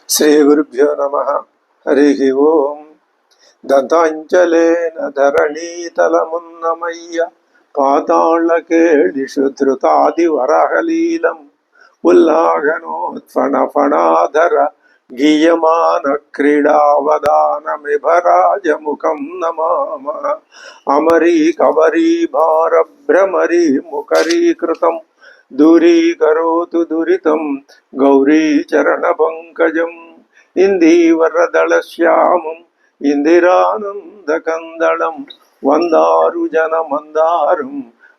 శ్రీ గురుభ్యో నమ. హరి ఓం. దంతాంచలేన ధరణీతలమున్నమయ్య పాతాళకేళిషు ధృతాది వరహలీలం ఉల్లాఘనోత్ఫణ ఫణాధర గీయమాన క్రీడావదానమిభరాజముఖం నమామ. అమరీ కబరీ భార భ్రమరీ ముఖరీకృతం దూరీకరోతు దురితం గౌరీచరణ పంకజం ఇందీవరదళశ్యామం ఇందిరానందకందళం వందారు జనమందారం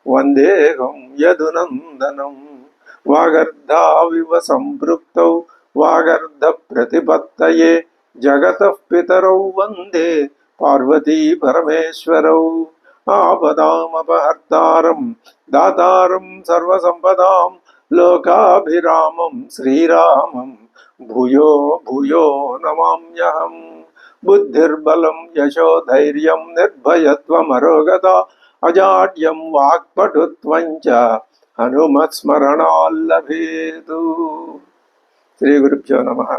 వందేహం యదునందనం. వాగర్ధావివ సంపృక్తౌ వాగర్ధ ప్రతిపత్తయే జగతః పితరౌ వందే పార్వతీ పరమేశ్వరౌ. ఆపదామపహర్తారం దాతారం సర్వసంపదాం లోకాభిరామం శ్రీరామం భూయో భూయో నమామ్యహం. బుద్ధిర్బలం యశోధైర్యం నిర్భయత్వమరోగత అజాడ్యం వాక్పటుత్వం చ హనుమత్స్మరణాల్లభేతు. శ్రీ గురుభ్యో నమః.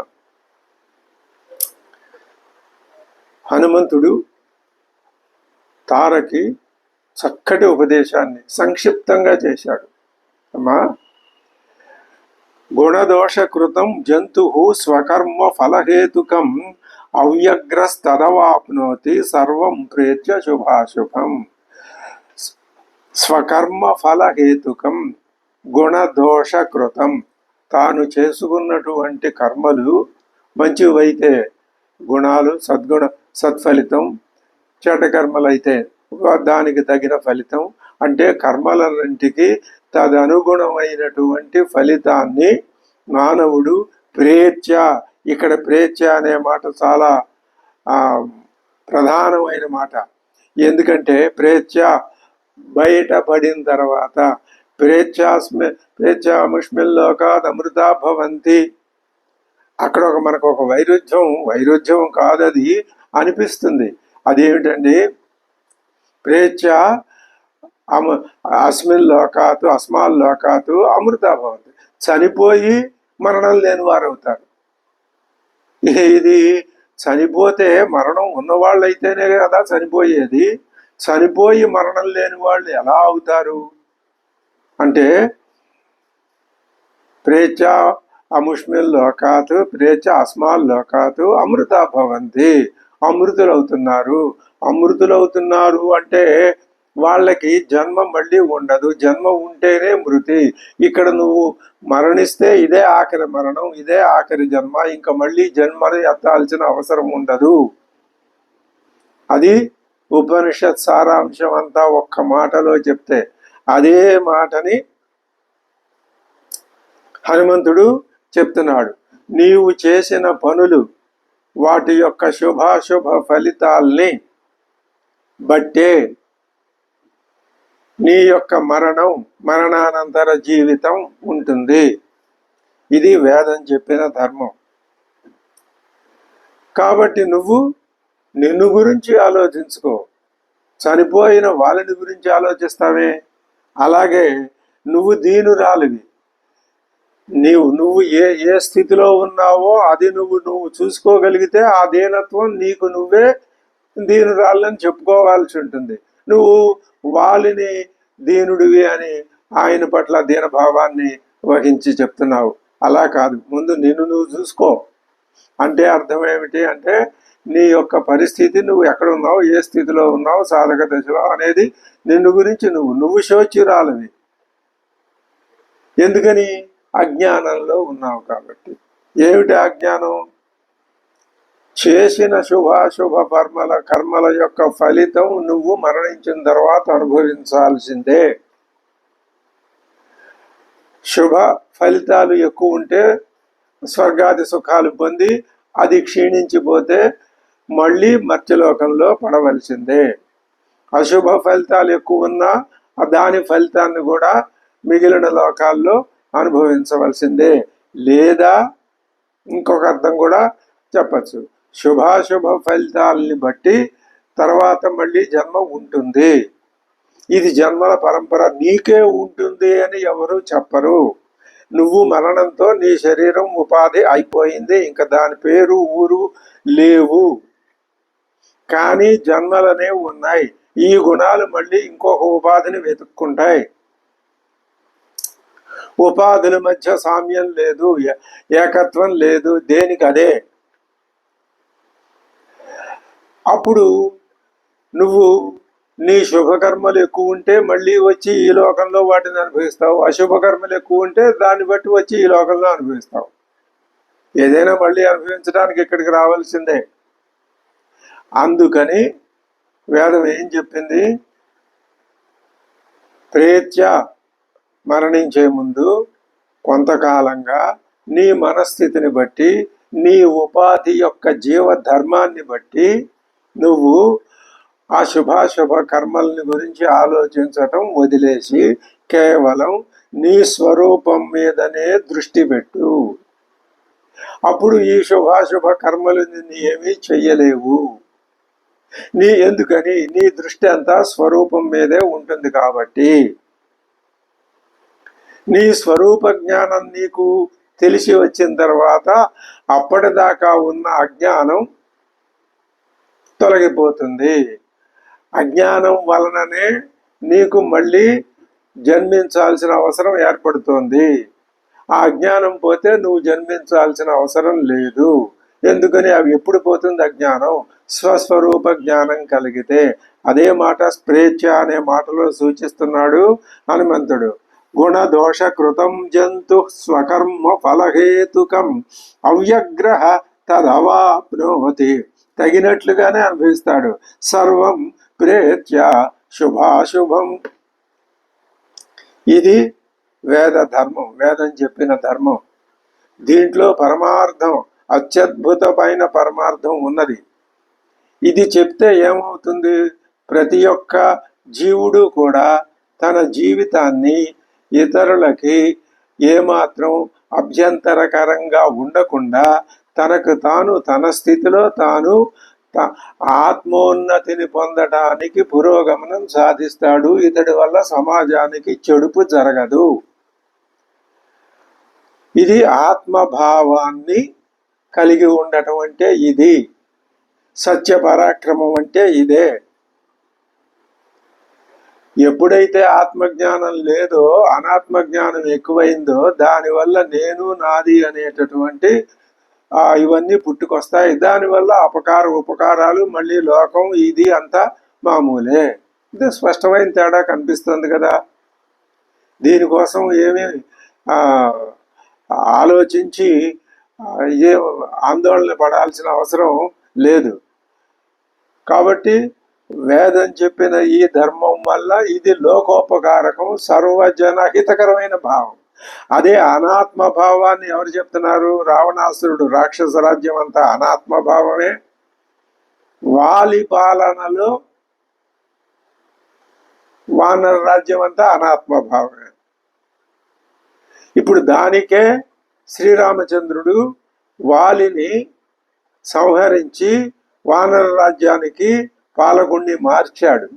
హనుమంతుడు తారకి చక్కటి ఉపదేశాన్ని సంక్షిప్తంగా చేశాడు. అమ్మా, గుణదోషకృతం జంతు స్వకర్మ ఫలహేతుకం అవ్యగ్రస్తదవాప్నోతి సర్వం ప్రేత్య శుభాశుభం. స్వకర్మ ఫలహేతుకం గుణదోషకృతం, తాను చేసుకున్నటువంటి కర్మలు మంచివైతే గుణాలు సత్ఫలితం, చెడ్డ కర్మలైతే దానికి తగిన ఫలితం. అంటే కర్మలన్నింటికి తదనుగుణమైనటువంటి ఫలితాన్ని మానవుడు ప్రేత్య, ఇక్కడ ప్రేత్య అనే మాట చాలా ప్రధానమైన మాట. ఎందుకంటే ప్రేత్య బయటపడిన తర్వాత ప్రేత్యాముష్మిల్లోకాద్ అమృతా భవంతి, అక్కడ మనకు ఒక వైరుధ్యం కాదది అనిపిస్తుంది. అదేమిటండి? ప్రేత్య అస్మాల్లోకాతు అమృతా భవంతి, చనిపోయి మరణం లేని వారు అవుతారు. ఇది చనిపోతే మరణం ఉన్నవాళ్ళు అయితేనే కదా చనిపోయేది. చనిపోయి మరణం లేని వాళ్ళు ఎలా అవుతారు అంటే, ప్రేత్య అముష్మిల్లోకాతు ప్రేత్య అస్మాల్లోకాతు అమృతా భవంతి, అమృతులవుతున్నారు అంటే వాళ్ళకి జన్మ మళ్ళీ ఉండదు. జన్మ ఉంటేనే మృతి. ఇక్కడ నువ్వు మరణిస్తే ఇదే ఆఖరి మరణం, ఇదే ఆఖరి జన్మ, ఇంకా మళ్ళీ జన్మని ఎత్తాల్సిన అవసరం ఉండదు. అది ఉపనిషత్ సారాంశం అంతా ఒక్క మాటలో చెప్తే, అదే మాటని హనుమంతుడు చెప్తున్నాడు. నీవు చేసిన పనులు వాటి యొక్క శుభాశుభ ఫలితాల్ని బట్టే నీ యొక్క మరణానంతర జీవితం ఉంటుంది. ఇది వేదం చెప్పిన ధర్మం. కాబట్టి నువ్వు నిన్ను గురించి ఆలోచించుకో. చనిపోయిన వాళ్ళని గురించి ఆలోచిస్తావే, అలాగే నువ్వు దీనురాలివి. నువ్వు ఏ స్థితిలో ఉన్నావో అది నువ్వు చూసుకోగలిగితే ఆ దీనత్వం నీకు నువ్వే దీనురాలని చెప్పుకోవాల్సి ఉంటుంది. నువ్వు వాళ్ళని దీనుడివి అని ఆయన పట్ల దీనభావాన్ని వహించి చెప్తున్నావు. అలా కాదు, ముందు నిన్ను నువ్వు చూసుకో. అంటే అర్థం ఏమిటి అంటే, నీ యొక్క పరిస్థితి, నువ్వు ఎక్కడ ఉన్నావు, ఏ స్థితిలో ఉన్నావు, సాధక దశలో అనేది నిన్ను గురించి నువ్వు శోచ్యురాలివి. ఎందుకని? అజ్ఞానంలో ఉన్నావు కాబట్టి. ఏమిటి అజ్ఞానం? చేసిన శుభాశుభ కర్మల యొక్క ఫలితం నువ్వు మరణించిన తర్వాత అనుభవించాల్సిందే. శుభ ఫలితాలు ఎక్కువ ఉంటే స్వర్గాది సుఖాలు పొంది, అది క్షీణించిపోతే మళ్ళీ మర్త్యలోకంలో పడవలసిందే. అశుభ ఫలితాలు ఎక్కువ ఉన్నా దాని ఫలితాన్ని కూడా మిగిలిన లోకాల్లో అనుభవించవలసిందే. లేదా ఇంకొక అర్థం కూడా చెప్పచ్చు, శుభాశుభ ఫలితాలని బట్టి తర్వాత మళ్ళీ జన్మ ఉంటుంది. ఇది జన్మల పరంపర, నీకే ఉంటుంది అని ఎవరు చెప్పరు. నువ్వు మరణంతో నీ శరీరం ఉపాధి అయిపోయింది, ఇంకా దాని పేరు ఊరు లేవు. కానీ జన్మలనే ఉన్నాయి. ఈ గుణాలు మళ్ళీ ఇంకొక ఉపాధిని వెతుక్కుంటాయి. ఉపాధుల మధ్య సామ్యం లేదు, ఏకత్వం లేదు, దేనికి అదే. అప్పుడు నువ్వు నీ శుభకర్మలు ఎక్కువ ఉంటే మళ్ళీ వచ్చి ఈ లోకంలో వాటిని అనుభవిస్తావు, అశుభకర్మలు ఎక్కువ ఉంటే దాన్ని బట్టి వచ్చి ఈ లోకంలో అనుభవిస్తావు. ఏదైనా మళ్ళీ అనుభవించడానికి ఇక్కడికి రావాల్సిందే. అందుకని వేదం ఏం చెప్పింది? ప్రేత్య మరణించే ముందు కొంతకాలంగా నీ మనస్థితిని బట్టి, నీ ఉపాధి యొక్క జీవధర్మాన్ని బట్టి నువ్వు ఆ శుభాశుభ కర్మల్ని గురించి ఆలోచించటం వదిలేసి కేవలం నీ స్వరూపం మీదనే దృష్టి పెట్టు. అప్పుడు ఈ శుభాశుభ కర్మలు నిన్ను ఏమీ చెయ్యలేవు. ఎందుకని? నీ దృష్టి అంతా స్వరూపం మీదే ఉంటుంది కాబట్టి. నీ స్వరూప జ్ఞానం నీకు తెలిసి వచ్చిన తర్వాత అప్పటిదాకా ఉన్న అజ్ఞానం తొలగిపోతుంది. అజ్ఞానం వలననే నీకు మళ్ళీ జన్మించాల్సిన అవసరం ఏర్పడుతోంది. ఆ అజ్ఞానం పోతే నువ్వు జన్మించాల్సిన అవసరం లేదు. ఎందుకని? అవి ఎప్పుడు పోతుంది అజ్ఞానం? స్వస్వరూప జ్ఞానం కలిగితే. అదే మాట స్ప్రేచ్ఛ అనే మాటలో సూచిస్తున్నాడు హనుమంతుడు. గుణదోష కృతం జంతు స్వకర్మ ఫలహేతుకం అవ్యగ్రహ తదవాప్నోతి. తగినట్లుగానే అనుభవిస్తాడు. సర్వం ప్రేత్య శుభాశుభం. ఇది వేద ధర్మం, వేదం చెప్పిన ధర్మం. దీంట్లో పరమార్థం, అత్యద్భుతమైన పరమార్థం ఉన్నది. ఇది చెప్తే ఏమవుతుంది? ప్రతి ఒక్క జీవుడు కూడా తన జీవితాన్ని ఇతరులకి ఏమాత్రం అభ్యంతరకరంగా ఉండకుండా తనకు తాను, తన స్థితిలో తాను ఆత్మోన్నతిని పొందటానికి పురోగమనం సాధిస్తాడు. ఇతడి వల్ల సమాజానికి చెడుపు జరగదు. ఇది ఆత్మభావాన్ని కలిగి ఉండటం అంటే ఇది. సత్య పరాక్రమం అంటే ఇదే. ఎప్పుడైతే ఆత్మజ్ఞానం లేదో, అనాత్మజ్ఞానం ఎక్కువైందో, దానివల్ల నేను, నాది అనేటటువంటి ఇవన్నీ పుట్టుకొస్తాయి. దానివల్ల ఉపకారాలు, మళ్ళీ లోకం, ఇది అంతా మామూలే. ఇది స్పష్టమైన తేడా కనిపిస్తుంది కదా. దీనికోసం ఏమీ ఆలోచించి ఏ ఆందోళన పడాల్సిన అవసరం లేదు. కాబట్టి వేదం చెప్పిన ఈ ధర్మం వల్ల ఇది లోకోపకారకం, సర్వజనహితకరమైన భావం. అదే అనాత్మ భావాన్ని ఎవరు చెప్తున్నారు? రావణాసురుడు. రాక్షస రాజ్యం అంతా అనాత్మ భావమే. వాలి పాలనలో వానర రాజ్యం అంతా అనాత్మ భావమే. ఇప్పుడు దానికే శ్రీరామచంద్రుడు వాలిని సంహరించి వానర రాజ్యానికి పాలకుణ్ణి మార్చాడు.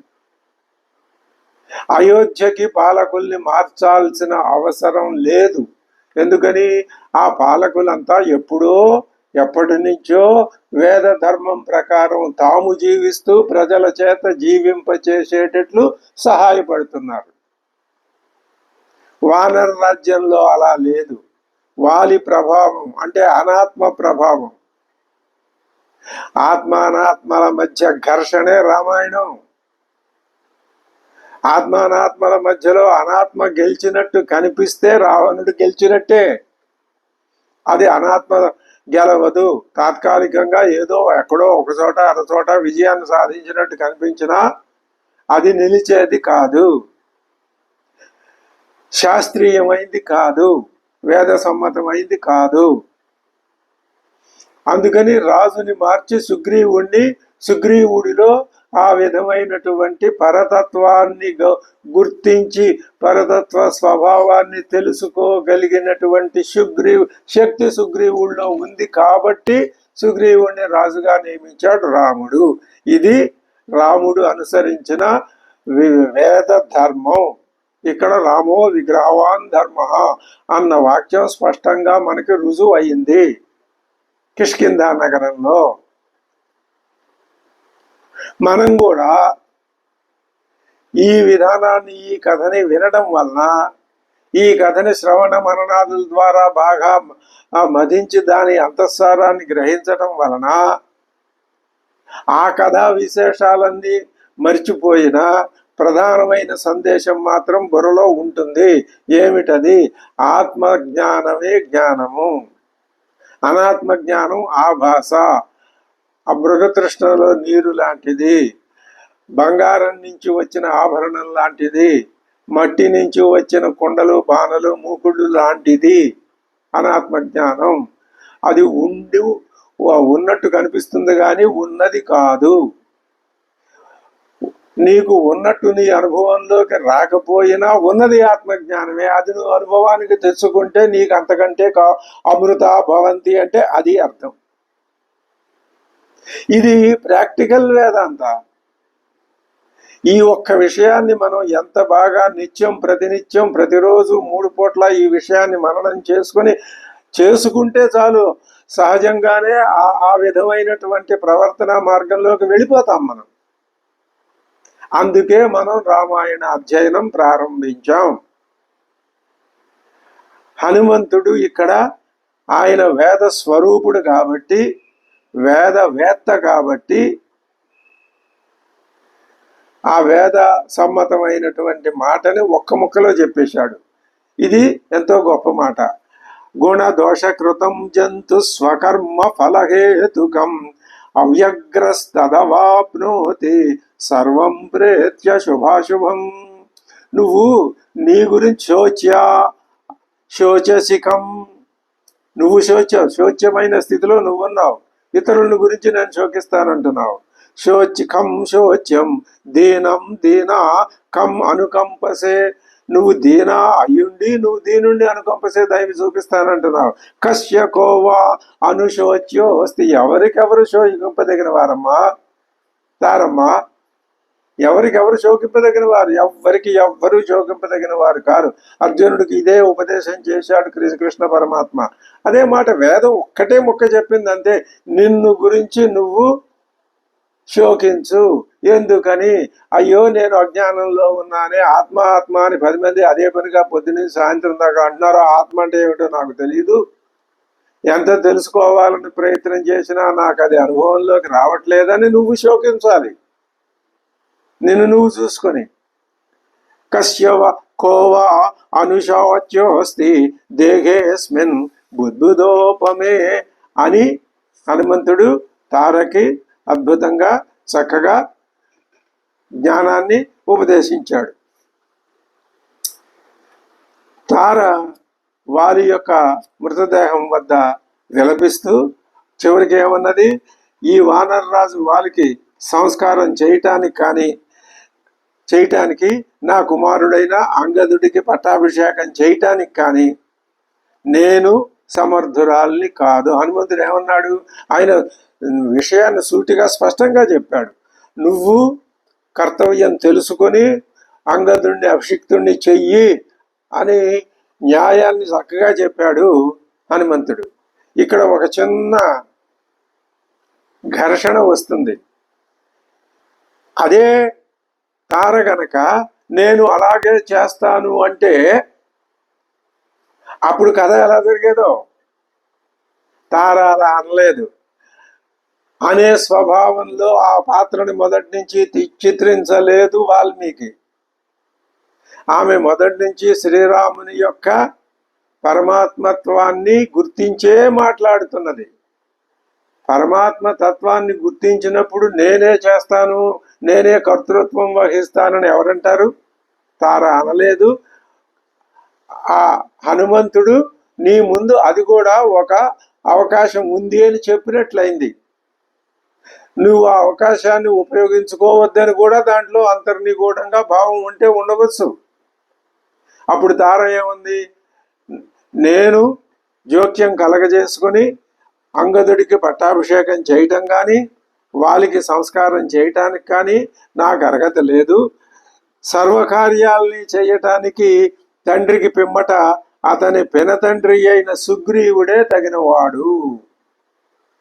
అయోధ్యకి పాలకుల్ని మార్చాల్సిన అవసరం లేదు. ఎందుకని? ఆ పాలకులంతా ఎప్పటి నుంచో వేద ధర్మం ప్రకారం తాము జీవిస్తూ ప్రజల చేత జీవింపచేసేటట్లు సహాయపడుతున్నారు. వానర రాజ్యంలో అలా లేదు. వాలి ప్రభావం అంటే అనాత్మ ప్రభావం. ఆత్మానాత్మల మధ్య ఘర్షణే రామాయణం. ఆత్మానాత్మల మధ్యలో అనాత్మ గెలిచినట్టు కనిపిస్తే రావణుడు గెలిచినట్టే. అది అనాత్మ గెలవదు. తాత్కాలికంగా ఏదో ఎక్కడో ఒకచోట అరచోట విజయాన్ని సాధించినట్టు కనిపించినా అది నిలిచేది కాదు, శాస్త్రీయమైంది కాదు, వేద సమ్మతమైంది కాదు. అందుకని రాజుని మార్చి సుగ్రీవుడిలో ఆ విధమైనటువంటి పరతత్వాన్ని గుర్తించి పరతత్వ స్వభావాన్ని తెలుసుకోగలిగినటువంటి శక్తి సుగ్రీవుడిలో ఉంది కాబట్టి సుగ్రీవుడిని రాజుగా నియమించాడు రాముడు. ఇది రాముడు అనుసరించిన వేద ధర్మం. ఇక్కడ రామో విగ్రహవాన్ ధర్మ అన్న వాక్యం స్పష్టంగా మనకి రుజువు అయింది కిష్కింధా నగరంలో. మనం కూడా ఈ విధానాన్ని, ఈ కథని వినడం వలన, ఈ కథని శ్రవణ మననాదుల ద్వారా బాగా మదించి దాని అంతఃసారాన్ని గ్రహించడం వలన ఆ కథా విశేషాలన్నీ మర్చిపోయిన ప్రధానమైన సందేశం మాత్రం బుర్రలో ఉంటుంది. ఏమిటది? ఆత్మజ్ఞానమే జ్ఞానము, అనాత్మ జ్ఞానం ఆభాస. ఆ మృగతృష్ణలో నీరు లాంటిది, బంగారం నుంచి వచ్చిన ఆభరణం లాంటిది, మట్టి నుంచి వచ్చిన కుండలు బాణలు మూకుళ్ళు లాంటిది అనాత్మ జ్ఞానం. అది ఉన్నట్టు కనిపిస్తుంది కానీ ఉన్నది కాదు. నీకు ఉన్నట్టు నీ అనుభవంలోకి రాకపోయినా ఉన్నది ఆత్మజ్ఞానమే. అది నువ్వు అనుభవానికి తెచ్చుకుంటే నీకు అంతకంటే అమృత భవంతి అంటే అది అర్థం. ఇది ప్రాక్టికల్ వేదాంత. ఈ ఒక్క విషయాన్ని మనం ఎంత బాగా నిత్యం ప్రతినిత్యం ప్రతిరోజు 3 పూట్ల ఈ విషయాన్ని మననం చేసుకుంటే చాలు, సహజంగానే ఆ విధమైనటువంటి ప్రవర్తన మార్గంలోకి వెళ్ళిపోతాం మనం. అందుకే మనం రామాయణ అధ్యయనం ప్రారంభించాం. హనుమంతుడు ఇక్కడ ఆయన వేద స్వరూపుడు కాబట్టి, వేదవేత్త కాబట్టి, ఆ వేద సమ్మతమైనటువంటి మాటని ఒక్క ముక్కలో చెప్పేశాడు. ఇది ఎంతో గొప్ప మాట. గుణదోషకృతం జంతు స్వకర్మ ఫలహేతుకం అవ్యగ్రస్తదవాప్నోతి సర్వం ప్రేత్య శుభాశుభం. నువ్వు నీ గురించి శోచసికం, నువ్వు శోచ్యమైన స్థితిలో నువ్వున్నావు. ఇతరుల గురించి నేను శోకిస్తానంటున్నావు. శోచ్యం దీనం దీనా కం అనుకంపసే. నువ్వు దీనా అయ్యుండి నువ్వు దీనుండి అనుకంపసే దయవి చూపిస్తానంటున్నావు. కశ్య కోవా అనుశోచ్యో వస్తే ఎవరికెవరు శోకింపదగిన వారమ్మా తారమ్మా? ఎవరికెవరు శోకింపదగిన వారు? ఎవ్వరు శోకింపదగిన వారు కారు. అర్జునుడికి ఇదే ఉపదేశం చేశాడు కృష్ణ పరమాత్మ. అదే మాట వేదం ఒక్కటే ముక్క చెప్పింది అంతే. నిన్ను గురించి నువ్వు శోకించు. ఎందుకని? అయ్యో నేను అజ్ఞానంలో ఉన్నానే, ఆత్మ అని 10 మంది అదే పనిగా పొద్దున్న సాయంత్రం దాకా అంటున్నారు. ఆత్మ అంటే ఏమిటో నాకు తెలియదు. ఎంత తెలుసుకోవాలని ప్రయత్నం చేసినా నాకు అది అనుభవంలోకి రావట్లేదని నువ్వు శోకించాలి, నిన్ను నువ్వు చూసుకొని. కశ్యవ కోవా అనుశోచ్యోస్తి దేహేస్మిన్ బుద్బుదోపమే అని హనుమంతుడు తారకి అద్భుతంగా చక్కగా జ్ఞానాన్ని ఉపదేశించాడు. తార వారి యొక్క మృతదేహం వద్ద విలపిస్తూ చివరికి ఏమన్నది? ఈ వానరరాజు వాళ్ళకి సంస్కారం చేయటానికి నా కుమారుడైన అంగదుడికి పట్టాభిషేకం చేయటానికి కానీ నేను సమర్థురాల్ని కాదు. హనుమంతుడు ఏమన్నాడు? ఆయన విషయాన్ని సూటిగా స్పష్టంగా చెప్పాడు. నువ్వు కర్తవ్యం తెలుసుకొని అంగదుడిని అభిషిక్తుడిని చెయ్యి అని న్యాయాన్ని చక్కగా చెప్పాడు హనుమంతుడు. ఇక్కడ ఒక చిన్న ఘర్షణ వస్తుంది. అదే తార గనక నేను అలాగే చేస్తాను అంటే అప్పుడు కథ ఎలా జరిగేదో. తార అలా అనలేదు. అనే స్వభావంలో ఆ పాత్రని మొదటి నుంచి చిత్రించలేదు వాల్మీకి. ఆమె మొదటి నుంచి శ్రీరాముని యొక్క పరమాత్మత్వాన్ని గుర్తించే మాట్లాడుతున్నది. పరమాత్మ తత్వాన్ని గుర్తించినప్పుడు నేనే చేస్తాను, నేనే కర్తృత్వం వహిస్తానని ఎవరంటారు? తార అనలేదు. ఆ హనుమంతుడు నీ ముందు అది కూడా ఒక అవకాశం ఉంది అని చెప్పినట్లయింది. నువ్వు ఆ అవకాశాన్ని ఉపయోగించుకోవద్దని కూడా దాంట్లో అంతర్నిగూఢంగా భావం ఉంటే ఉండవచ్చు. అప్పుడు తార ఏముంది? నేను జోక్యం కలగజేసుకొని అంగదుడికి పట్టాభిషేకం చేయటం కానీ వాళ్ళకి సంస్కారం చేయటానికి కానీ నాకు అర్హత లేదు. సర్వకార్యాల్ని చేయటానికి తండ్రికి పిమ్మట అతని పెనతండ్రి అయిన సుగ్రీవుడే తగినవాడు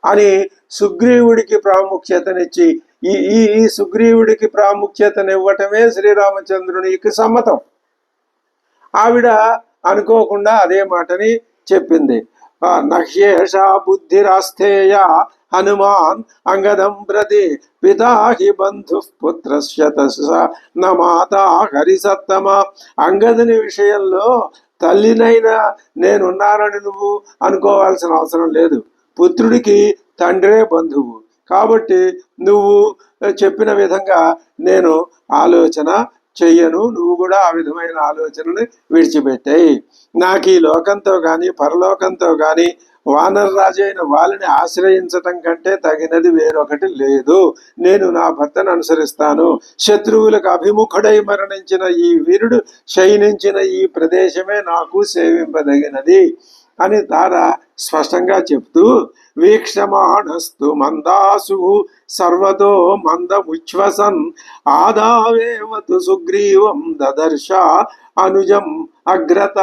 అని సుగ్రీవుడికి ప్రాముఖ్యతనిచ్చి ఈ ఈ సుగ్రీవుడికి ప్రాముఖ్యతనివ్వటమే శ్రీరామచంద్రునికి సమ్మతం. ఆవిడ అనుకోకుండా అదే మాటని చెప్పింది. నహ్యేష బుద్ధిరాస్థేయ హనుమాన్ అంగదం ప్రతి పితా హి బంధు పుత్రస్య న మాత హరిసత్తమ. అంగదుని విషయంలో తల్లినైనా నేనున్నానని నువ్వు అనుకోవాల్సిన అవసరం లేదు. పుత్రుడికి తండ్రే బంధువు కాబట్టి నువ్వు చెప్పిన విధంగా నేను ఆలోచన చెయ్యను, నువ్వు కూడా ఆ విధమైన ఆలోచనని విడిచిపెట్టాయి. నాకు ఈ లోకంతో కానీ పరలోకంతో కానీ వానరరాజైన వాళ్ళని ఆశ్రయించటం కంటే తగినది వేరొకటి లేదు. నేను నా భర్తను అనుసరిస్తాను. శత్రువులకు అభిముఖుడై మరణించిన ఈ వీరుడు శయనించిన ఈ ప్రదేశమే నాకు సేవింపదగినది అని తార స్పష్టంగా చెప్తూ వీక్షమాణస్తు మందాసు సర్వతో మందముచ్ఛ్వసన్ ఆదావేవతు సుగ్రీవం దదర్శ అనుజం అగ్రత.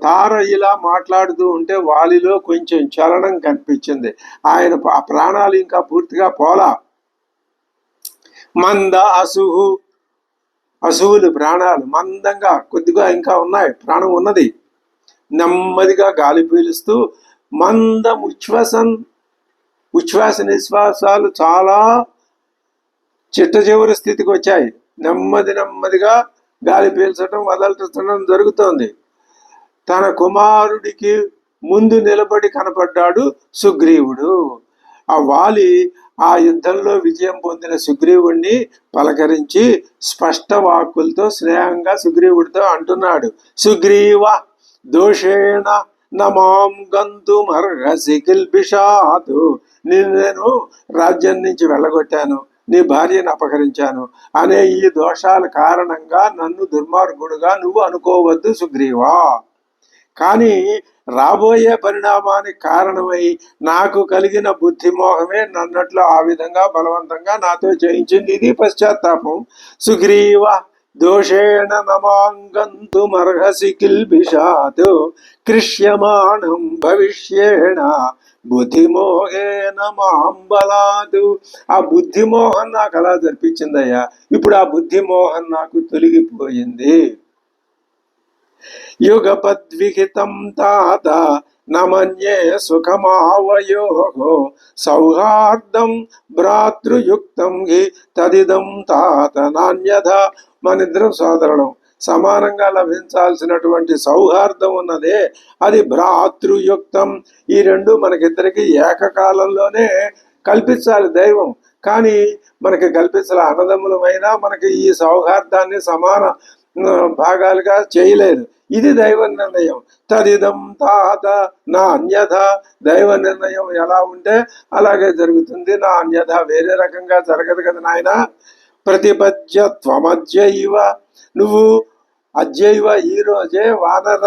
తార ఇలా మాట్లాడుతూ ఉంటే వాలిలో కొంచెం చలనం కనిపించింది. ఆయన ప్రాణాలు ఇంకా పూర్తిగా పోలా. మంద అసుహు, అసువులు ప్రాణాలు మందంగా కొద్దిగా ఇంకా ఉన్నాయి, ప్రాణం ఉన్నది. నెమ్మదిగా గాలి పీలుస్తూ మందం ఉచ్ఛ్వసన్, ఉచ్ఛ్వాస నిశ్వాసాలు చాలా చిట్ట చివరి స్థితికి వచ్చాయి. నెమ్మదిగా గాలి పీల్చడం వదలటం జరుగుతోంది. తన కుమారుడికి ముందు నిలబడి కనపడ్డాడు సుగ్రీవుడు. ఆ వాలి ఆ యుద్ధంలో విజయం పొందిన సుగ్రీవుడిని పలకరించి స్పష్ట వాక్కులతో స్నేహంగా సుగ్రీవుడితో అంటున్నాడు. సుగ్రీవ దోషేణ నమాం గంతుమర్హసి కిల్బిషాతు. నేను రాజ్యం నుంచి వెళ్ళగొట్టాను, నీ భార్యను అపహరించాను అనే ఈ దోషాల కారణంగా నన్ను దుర్మార్గుడుగా నువ్వు అనుకోవద్దు సుగ్రీవా. కానీ రాబోయే పరిణామానికి కారణమై నాకు కలిగిన బుద్ధిమోహమే నన్నట్లు ఆ విధంగా బలవంతంగా నాతో చేయించింది. ఇది పశ్చాత్తాపం. సుగ్రీవ దోషేణ నమాంగంతుమర్హసి కిల్బిషాత్ కృష్యమాణం భవిష్యేణ బుద్ధిమోహేన మాంబలాదు. ఆ బుద్ధిమోహం నాకు అలా జరిపించిందయ్యా. ఇప్పుడు ఆ బుద్ధిమోహం నాకు తొలగిపోయింది. యుగపద్విహితం తాత నమన్యే సుఖమావయో సౌహార్దం భ్రాతృయుక్తం హి తదిదం తాత నాణ్యథ. మనిద్దరం సోదరులం, సమానంగా లభించాల్సినటువంటి సౌహార్దం ఉన్నదే అది భ్రాతృయుక్తం. ఈ రెండు మనకిద్దరికి ఏకకాలంలోనే కల్పించాలి దైవం. కానీ మనకి కల్పించాలి. అన్నదమ్ములమైనా మనకి ఈ సౌహార్దాన్ని సమాన భాగాలుగా చేయలేదు. ఇది దైవ నిర్ణయం. తదిదం తాత నా అన్యథ. దైవ నిర్ణయం ఎలా ఉంటే అలాగే జరుగుతుంది, నా అన్యథ వేరే రకంగా జరగదు కదా నాయన. ప్రతిపద్య త్వమద్యైవ. నువ్వు అద్యైవ ఈ రోజే వానర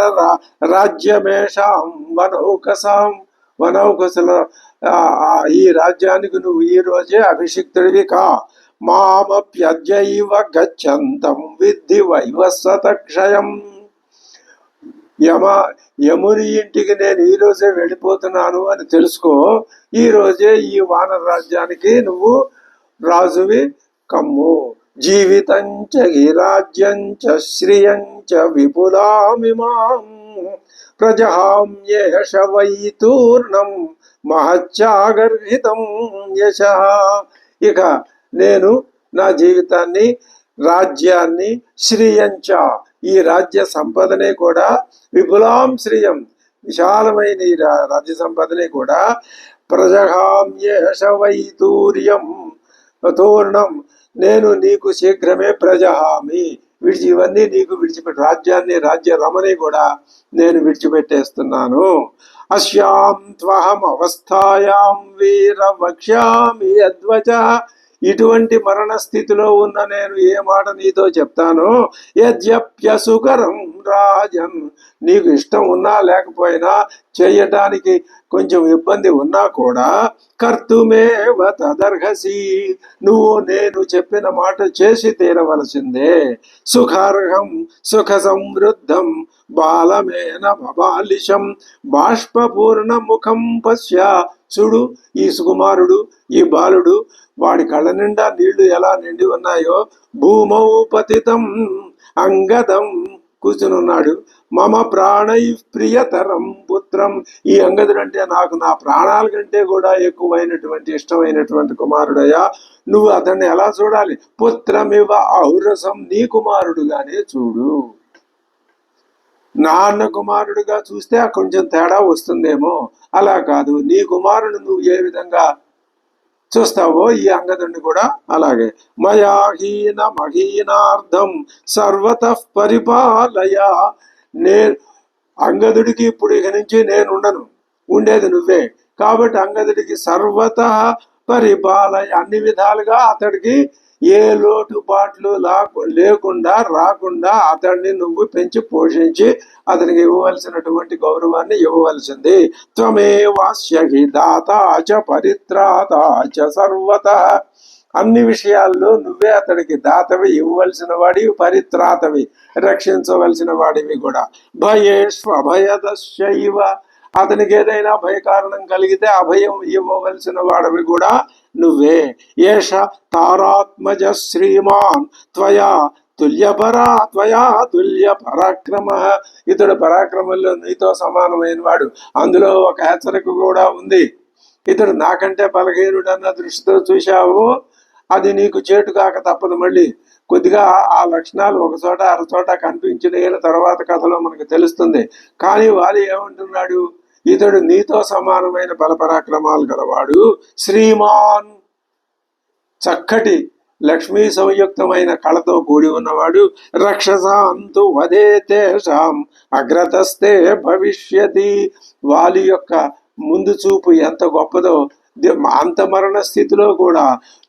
రాజ్యమేషాం వనౌకసాం. వనౌకసుల ఈ రాజ్యానికి నువ్వు ఈ రోజే అభిషిక్తుడివి కా. మామప్యద్యైవ గచ్చంతం విద్ధి వైవస్వతక్షయం. యముని ఇంటికి నేను ఈ రోజే వెళ్ళిపోతున్నాను అని తెలుసుకో. ఈ రోజే ఈ వానర రాజ్యానికి నువ్వు రాజువి కమ్ము. జీవితంచ రాజ్యంచ శ్రియంచ విపులామిమాం ప్రజహామ్యేష వైతూర్ణం మహచ్చాగర్హితం యశ. ఇక నేను నా జీవితాన్ని, రాజ్యాన్ని, శ్రియంచ ఈ రాజ్య సంపదనే కూడా, విపులాం శ్రియం విశాలమైన ఈ రాజ్య సంపదనే కూడా, ప్రజహామ్యేష వైతూర్యం తూర్ణం నేను నీకు శీఘ్రమే ప్రజహామి ఇవన్నీ నీకు విడిచిపెట్టి రాజ్యాన్ని, రాజ్య రమని కూడా నేను విడిచిపెట్టేస్తున్నాను. అస్యాం త్వహం అవస్థాయాం వీర వక్ష్యామి అద్వచ. ఇటువంటి మరణ స్థితిలో ఉన్న నేను ఏ మాట నీతో చెప్తానో, యద్యప్యసుకరం రాజన్, నీకు ఇష్టం ఉన్నా లేకపోయినా, చేయటానికి కొంచెం ఇబ్బంది ఉన్నా కూడా, కర్తుమేవ తదర్హసి, నువ్వు నేను చెప్పిన మాట చేసి తీరవలసిందే. సుఖార్హం సుఖ సమృద్ధం బాలమేన బబాలిశం బాష్పూర్ణ ముఖం పశ్య. చూడు, ఈ సుకుమారుడు, ఈ బాలుడు, వాడి కళ్ళ నిండా నీళ్లు ఎలా నిండి ఉన్నాయో, భూమౌ పతితం అంగదం, కూర్చుని ఉన్నాడు. మమ ప్రాణై ప్రియతరం పుత్రం, ఈ అంగదుడు అంటే నాకు నా ప్రాణాల కంటే కూడా ఎక్కువైనటువంటి ఇష్టమైనటువంటి కుమారుడయ్యా. నువ్వు అతన్ని ఎలా చూడాలి? పుత్రమివ ఔరసం, నీ కుమారుడుగానే చూడు. నాన్న కుమారుడుగా చూస్తే కొంచెం తేడా వస్తుందేమో, అలా కాదు, నీ కుమారుడు నువ్వు ఏ విధంగా చూస్తావో ఈ అంగదుడిని కూడా అలాగే. మయాహీన మహీనార్థం సర్వత పరిపాలయ, అంగదుడికి ఇప్పుడు ఇక నుంచి నేను ఉండను, ఉండేది నువ్వే. కాబట్టి అంగదుడికి సర్వత పరిపాలయ, అన్ని విధాలుగా అతడికి ఏ లోటుపాట్లు లేకుండా రాకుండా అతడిని నువ్వు పెంచి పోషించి అతనికి ఇవ్వవలసినటువంటి గౌరవాన్ని ఇవ్వవలసింది. త్వమేవాస్య హి దాతాచ పరిత్రాతాచ సర్వత, అన్ని విషయాల్లో నువ్వే అతడికి దాతవి, ఇవ్వవలసిన వాడివి, పరిత్రాతవి, రక్షించవలసిన వాడివి కూడా. భయేష్వభయదశైవ, అతనికి ఏదైనా భయకారణం కలిగితే అభయం ఇవ్వవలసిన వాడివి కూడా నువ్వే. ఏష తారాత్మజ శ్రీమాన్ త్వయా తుల్య పరాక్రమ, ఇతడు పరాక్రమంలో నీతో సమానమైన వాడు. అందులో ఒక హెచ్చరిక కూడా ఉంది. ఇతడు నాకంటే బలహీనుడన్న దృష్టితో చూశావు, అది నీకు చేటు కాక తప్పదు. మళ్ళీ కొద్దిగా ఆ లక్షణాలు ఒకచోట అరచోట కనిపించిన తర్వాత కథలో మనకు తెలుస్తుంది. కానీ వాలి ఏమంటున్నాడు? ఇతడు నీతో సమానమైన బలపరాక్రమాలు గలవాడు, శ్రీమాన్, చక్కటి లక్ష్మీ సంయుక్తమైన కళతో కూడి ఉన్నవాడు. రక్షసాంతు వదే తేషాం అగ్రతస్తే భవిష్యతి, వాలి యొక్క ముందు చూపు ఎంత గొప్పదో, అంత మరణ స్థితిలో కూడా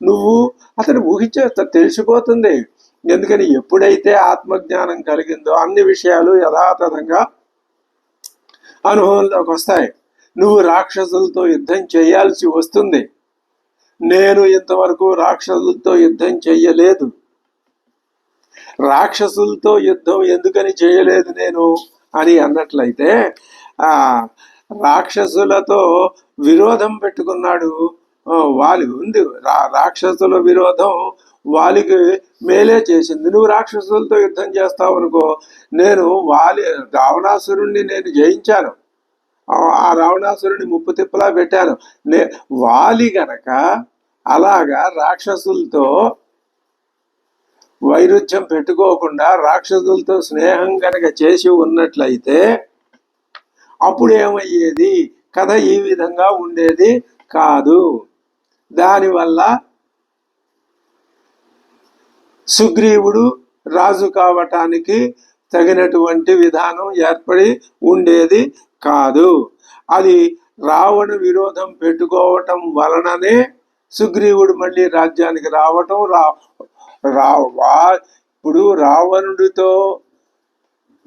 నువ్వు అతను ఊహించే తెలిసిపోతుంది. ఎందుకని ఎప్పుడైతే ఆత్మజ్ఞానం కలిగిందో అన్ని విషయాలు యథాతథంగా అనుభవంలోకి వస్తాయి. నువ్వు రాక్షసులతో యుద్ధం చేయాల్సి వస్తుంది. నేను ఇంతవరకు రాక్షసులతో యుద్ధం చెయ్యలేదు. రాక్షసులతో యుద్ధం ఎందుకని చేయలేదు నేను అని అన్నట్లయితే, రాక్షసులతో విరోధం పెట్టుకున్నాడు వాలి. ఉంది రాక్షసుల విరోధం వాలికి మేలే చేసింది. నువ్వు రాక్షసులతో యుద్ధం చేస్తావు అనుకో, నేను రావణాసురుణ్ణి నేను జయించాను, ఆ రావణాసురుని ముప్పు తిప్పలా పెట్టాను. వాలి గనక అలాగా రాక్షసులతో వైరుధ్యం పెట్టుకోకుండా రాక్షసులతో స్నేహం గనక చేసి ఉన్నట్లయితే అప్పుడు ఏమయ్యేది? కథ ఈ విధంగా ఉండేది కాదు. దానివల్ల సుగ్రీవుడు రాజు కావటానికి తగినటువంటి విధానం ఏర్పడి ఉండేది కాదు. అది రావణ విరోధం పెట్టుకోవటం వలననే సుగ్రీవుడు మళ్ళీ రాజ్యానికి రావటం. ఇప్పుడు రావణుడితో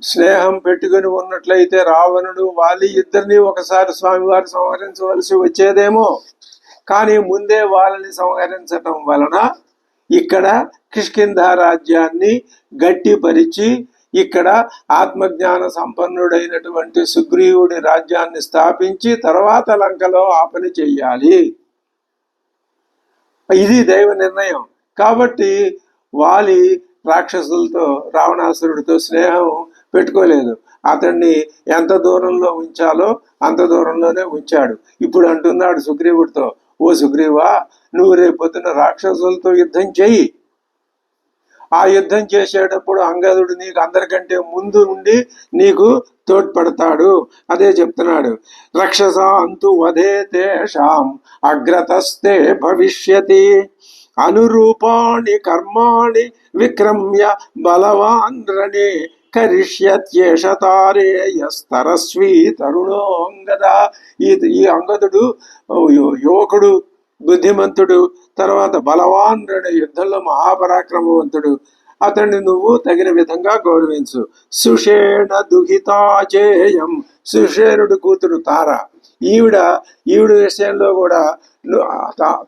స్నేహం పెట్టుకుని ఉన్నట్లయితే రావణుడు వాలి ఇద్దరిని ఒకసారి స్వామివారు సంహరించవలసి వచ్చేదేమో. కానీ ముందే వాళ్ళని సంహరించటం వలన ఇక్కడ కిష్కింధ రాజ్యాన్ని గట్టిపరిచి ఇక్కడ ఆత్మజ్ఞాన సంపన్నుడైనటువంటి సుగ్రీవుడి రాజ్యాన్ని స్థాపించి తర్వాత లంకలో ఆ పని చెయ్యాలి. ఇది దైవ నిర్ణయం. కాబట్టి వాలి రాక్షసులతో రావణాసురుడితో స్నేహం పెట్టుకోలేదు. అతన్ని ఎంత దూరంలో ఉంచాలో అంత దూరంలోనే ఉంచాడు. ఇప్పుడు అంటున్నాడు సుగ్రీవుడితో, ఓ సుగ్రీవా, నువ్వు రేపొద్దున రాక్షసులతో యుద్ధం చెయ్యి. ఆ యుద్ధం చేసేటప్పుడు అంగదుడు నీకు అందరికంటే ముందు ఉండి నీకు తోడ్పడతాడు. అదే చెప్తున్నాడు. రక్షస అంతు వదే తేషాం అగ్రతస్తే భవిష్యతి అనురూపాణి కర్మాణి విక్రమ్య బలవాన్ రణే కరిష్యత్యేష తారేయస్తరస్వీ తరుణోంగద. ఈ అంగదుడు యువకుడు, బుద్ధిమంతుడు, తర్వాత బలవానుడు, యుద్ధంలో మహాపరాక్రమవంతుడు, అతన్ని నువ్వు తగిన విధంగా గౌరవించు. సుషేణ దుహితాచేయం, సుషేనుడు కూతురు తార. ఈవిడ విషయంలో కూడా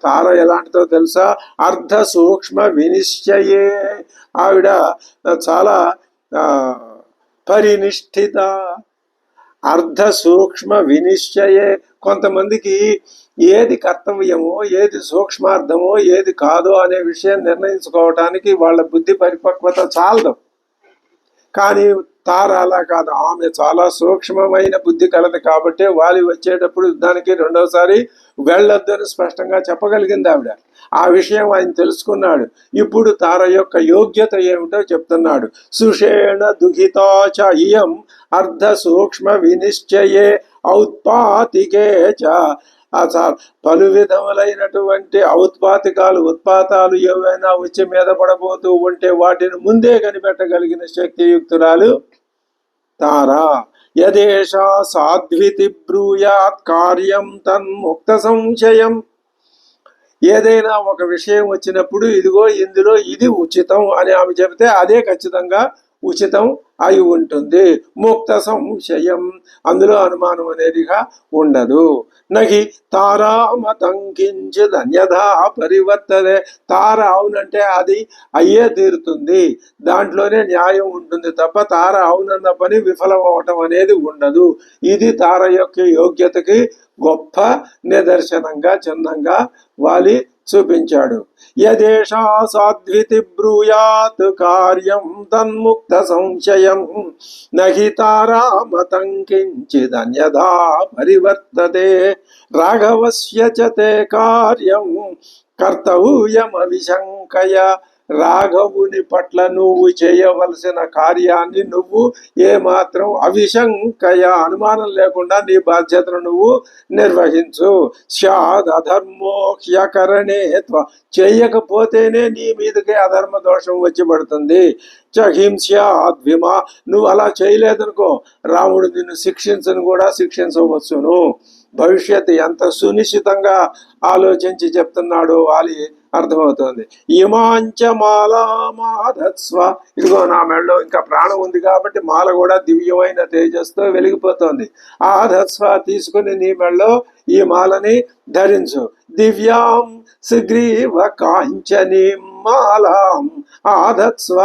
తార ఎలాంటిదో తెలుసా? అర్ధ సూక్ష్మ వినిశ్చయే. ఆవిడ చాలా పరినిష్ఠిత. అర్ధ సూక్ష్మ వినిశ్చయే. కొంతమందికి ఏది కర్తవ్యమో, ఏది సూక్ష్మార్థమో, ఏది కాదో అనే విషయం నిర్ణయించుకోవటానికి వాళ్ళ బుద్ధి పరిపక్వత చాలదు. కానీ తార అలా కాదు, ఆమె చాలా సూక్ష్మమైన బుద్ధి కలదు. కాబట్టి వాలి వచ్చేటప్పుడు యుద్ధానికి రెండోసారి వెళ్ళొద్దు అని స్పష్టంగా చెప్పగలిగింది ఆవిడ. ఆ విషయం ఆయన తెలుసుకున్నాడు. ఇప్పుడు తార యొక్క యోగ్యత ఏమిటో చెప్తున్నాడు. సుషేణ దుహితాచ ఇయం అర్ధ సూక్ష్మ వినిశ్చయే ఔత్పాతికే చ. పలు విధములైనటువంటి ఉత్పాతాలు ఏవైనా వచ్చి మీద పడబోతూ ఉంటే వాటిని ముందే కనిపెట్టగలిగిన శక్తియుక్తురాలు తారా. యదేషా సాధ్వితి బ్రూయాత్ కార్యం తన్ముక్త సంశయం. ఏదైనా ఒక విషయం వచ్చినప్పుడు ఇదిగో ఇందులో ఇది ఉచితం అని ఆమె చెబితే అదే ఖచ్చితంగా ఉచితం అయి ఉంటుంది. ముక్త సంశయం, అందులో అనుమానం అనేదిగా ఉండదు. నహి తారామతం కించిద్ అన్యథా పరివర్తతే. తార అవునంటే అది అయ్యే తీరుతుంది, దాంట్లోనే న్యాయం ఉంటుంది తప్ప తార అవునన్న పని విఫలం అవటం అనేది ఉండదు. ఇది తార యొక్క యోగ్యతకి గొప్ప నిదర్శనంగా చిన్నంగా వాలి చూపించాడు. యదేషా సాధ్వితి బ్రూయాత్ కార్యం తన్ముక్త సంశయం నహి తారామతం కించిదన్యథా పరివర్తతే. రాఘవస్య చ తే కార్యం కర్తవ్యమవిశంకయ. రాఘవుని పట్ల నువ్వు చేయవలసిన కార్యాన్ని నువ్వు ఏమాత్రం అవిశంకయ, అనుమానం లేకుండా నీ బాధ్యతను నువ్వు నిర్వహించు. స్యాదధర్మో హ్యకరణే త్వ. చేయకపోతేనే నీ మీదకే అధర్మ దోషం వచ్చి పడుతుంది. హింస్యాద్విమా. నువ్వు అలా చేయలేదనుకో రాముడు నిన్ను శిక్షించను కూడా శిక్షించవచ్చును. భవిష్యత్తు ఎంత సునిశ్చితంగా ఆలోచించి చెప్తున్నాడో వాలి అర్థమవుతుంది. ఇమాంచ మాలా మాధత్స్వ. ఇదిగో నా మెడలో ఇంకా ప్రాణం ఉంది కాబట్టి మాల కూడా దివ్యమైన తేజస్తో వెలిగిపోతుంది. ఆధత్స్వ, తీసుకుని నీ మెడలో ఈ మాలని ధరించు. దివ్యాం సుగ్రీవ కాంచనీ మాలాం ఆధత్స్వ.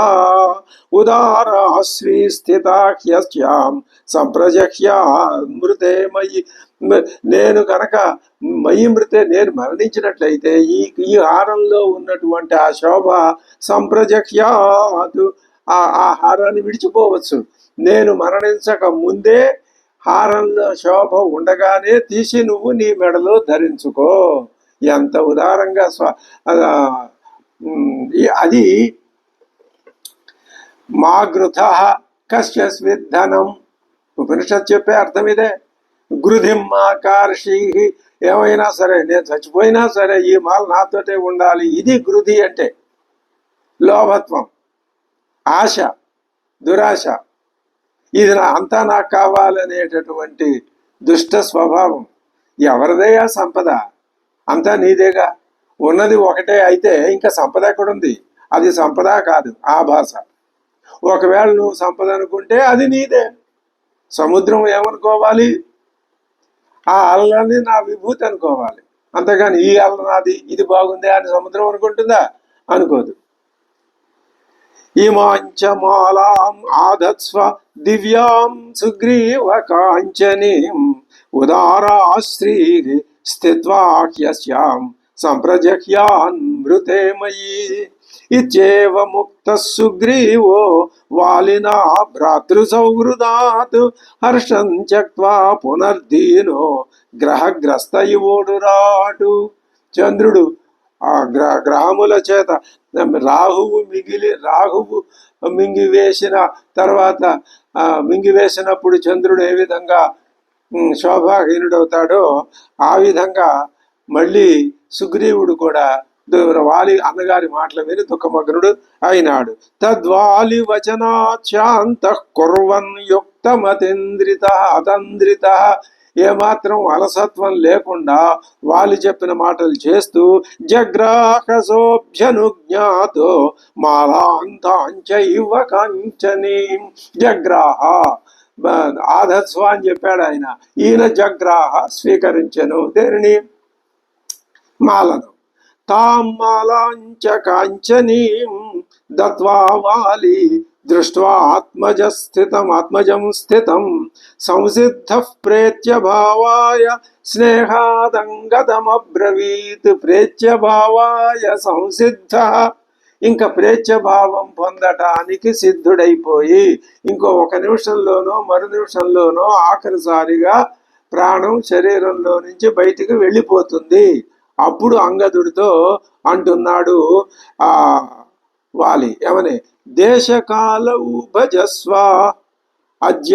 ఉదారా శ్రీ స్థితాహ్యస్యాం సంప్రజహ్యా మృతే మయి. నేను కనుక మయి మృతే, నేను మరణించినట్లయితే ఈ హారంలో ఉన్నటువంటి ఆ శోభ సంప్రజహ్యాదు, ఆ హారాన్ని విడిచిపోవచ్చు. నేను మరణించక ముందే హారంలో శోభ ఉండగానే తీసి నువ్వు నీ మెడలో ధరించుకో. ఎంత ఉదారంగా అది మా గృథ కశ్యస్విద్ధనం. ఉపనిషత్ చెప్పే అర్థం ఇదే. గృధిమ్మాకర్షి. ఏమైనా సరే, నేను చచ్చిపోయినా సరే ఈ మాల నాతోటే ఉండాలి. ఇది గృధి అంటే లోభత్వం, ఆశ, దురాశ. ఇది అంతా నాకు కావాలనేటటువంటి దుష్ట స్వభావం. ఎవరిదయ్యా సంపద? అంతా నీదేగా. ఉన్నది ఒకటే అయితే ఇంకా సంపద ఎక్కడుంది? అది సంపద కాదు, ఆభాస. ఒకవేళ నువ్వు సంపద అనుకుంటే అది నీదే. సముద్రం ఏమనుకోవాలి? ఆ అలని నా విభూతి అనుకోవాలి. అంతేగాని ఈ అల్ల నాది, ఇది బాగుంది అని సముద్రం అనుకుంటుందా? అనుకోదు. ఇమాంచ మాలాం ఆధత్స్వ దివ్యాం సుగ్రీవ కాంచనీం ఉదారా శ్రీ స్థిత్వా హ్యస్యాం సంప్రజహ్యాన్ మృతే మయి. ఇత్యేవ ముక్త సుగ్రీవో వాలినా భ్రాతృసౌహృదాత్ హర్షం త్యక్త్వా పునర్దీనో గ్రహగ్రస్త ఇవోడురాటు. చంద్రుడు ఆ గ్రహముల చేత రాహువు మింగివేసిన తర్వాత మింగివేసినప్పుడు చంద్రుడు ఏ విధంగా శోభాహీనుడవుతాడో ఆ విధంగా మళ్ళీ సుగ్రీవుడు కూడా వాలి అన్నగారి మాటలు విని దుఃఖమగ్నుడు అయినాడు. తద్వాలి వచనాచ్యాంత కుర్వన్ యుక్తమతేంద్రిత అతంద్రిత. ఏమాత్రం అలసత్వం లేకుండా వాళ్ళు చెప్పిన మాటలు చేస్తూ జగ్రాహసోభ్యనుజ్ఞాతో మాలాంతాంచైవ కాంచనీ. జగ్రాహ ఆధత్స్వ అని చెప్పాడు ఆయన. ఈయన జగ్రాహ స్వీకరించెను దేనిని? మాలను. తాం మాలాంచ కాంచనీం దత్వా వాలి దృష్ట్వా ఆత్మజం స్థితం సంసిద్ధ ప్రేత్య భావాయ స్నేహాదంగతమబ్రవీత్. ప్రేత్య భావాయ సంసిద్ధ, ఇంకా ప్రేత్యభావం పొందటానికి సిద్ధుడైపోయి ఇంకో 1 నిమిషంలోనో మరు నిమిషంలోనో ఆఖరిసారిగా ప్రాణం శరీరంలో నుంచి బయటికి వెళ్ళిపోతుంది. అప్పుడు అంగదుడితో అంటున్నాడు ఆ వాలి ఏమని? దేశకాలౌ భజస్వ అద్య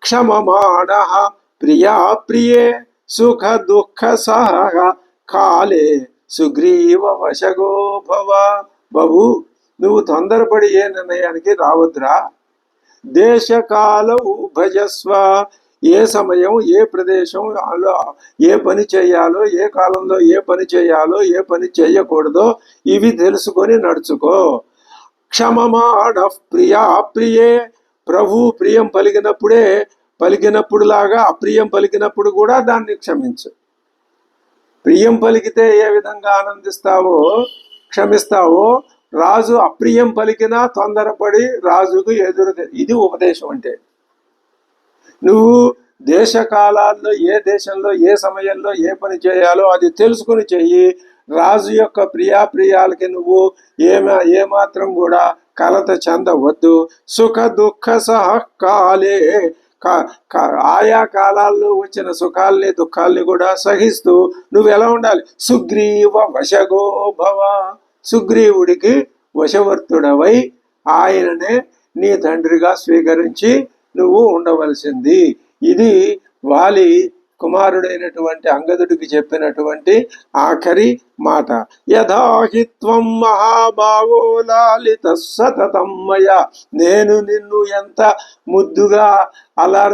క్షమమాణ ప్రియా ప్రియే సుఖ దుఃఖ సహ కాలే సుగ్రీవ వశగో భవ. బాబు, నువ్వు తొందరపడి ఏ నిర్ణయానికి రావద్దురా. దేశకాలౌ భజస్వ, ఏ సమయం ఏ ప్రదేశం ఏ పని చేయాలో, ఏ కాలంలో ఏ పని చేయాలో ఏ పని చేయకూడదో ఇవి తెలుసుకొని నడుచుకో. క్షమమాణ ప్రియా ప్రియే, ప్రభు ప్రియం పలికినప్పుడులాగా అప్రియం పలికినప్పుడు కూడా దాన్ని క్షమించు. ప్రియం పలికితే ఏ విధంగా ఆనందిస్తావో క్షమిస్తావో, రాజు అప్రియం పలికినా తొందరపడి రాజుకు ఎదురు. ఇది ఉపదేశం అంటే. నువ్వు దేశకాలాల్లో ఏ దేశంలో ఏ సమయంలో ఏ పని చేయాలో అది తెలుసుకుని చెయ్యి. రాజు యొక్క ప్రియాప్రియాలకి నువ్వు ఏమాత్రం కూడా కలత చెందవద్దు. సుఖ దుఃఖ సహకాలే, ఆయా కాలాల్లో వచ్చిన సుఖాల్ని దుఃఖాల్ని కూడా సహిస్తూ నువ్వు ఎలా ఉండాలి? సుగ్రీవ వశగో భవ, సుగ్రీవుడికి వశవర్తుడవై ఆయననే నీ తండ్రిగా స్వీకరించి నువ్వు ఉండవలసింది. ఇది వాలి కుమారుడైనటువంటి అంగదుడికి చెప్పినటువంటి ఆఖరి మాట. యథాహిత్వం మహాభాగో లాలిత సతతమ్మయ, నేను నిన్ను ఎంత ముద్దుగా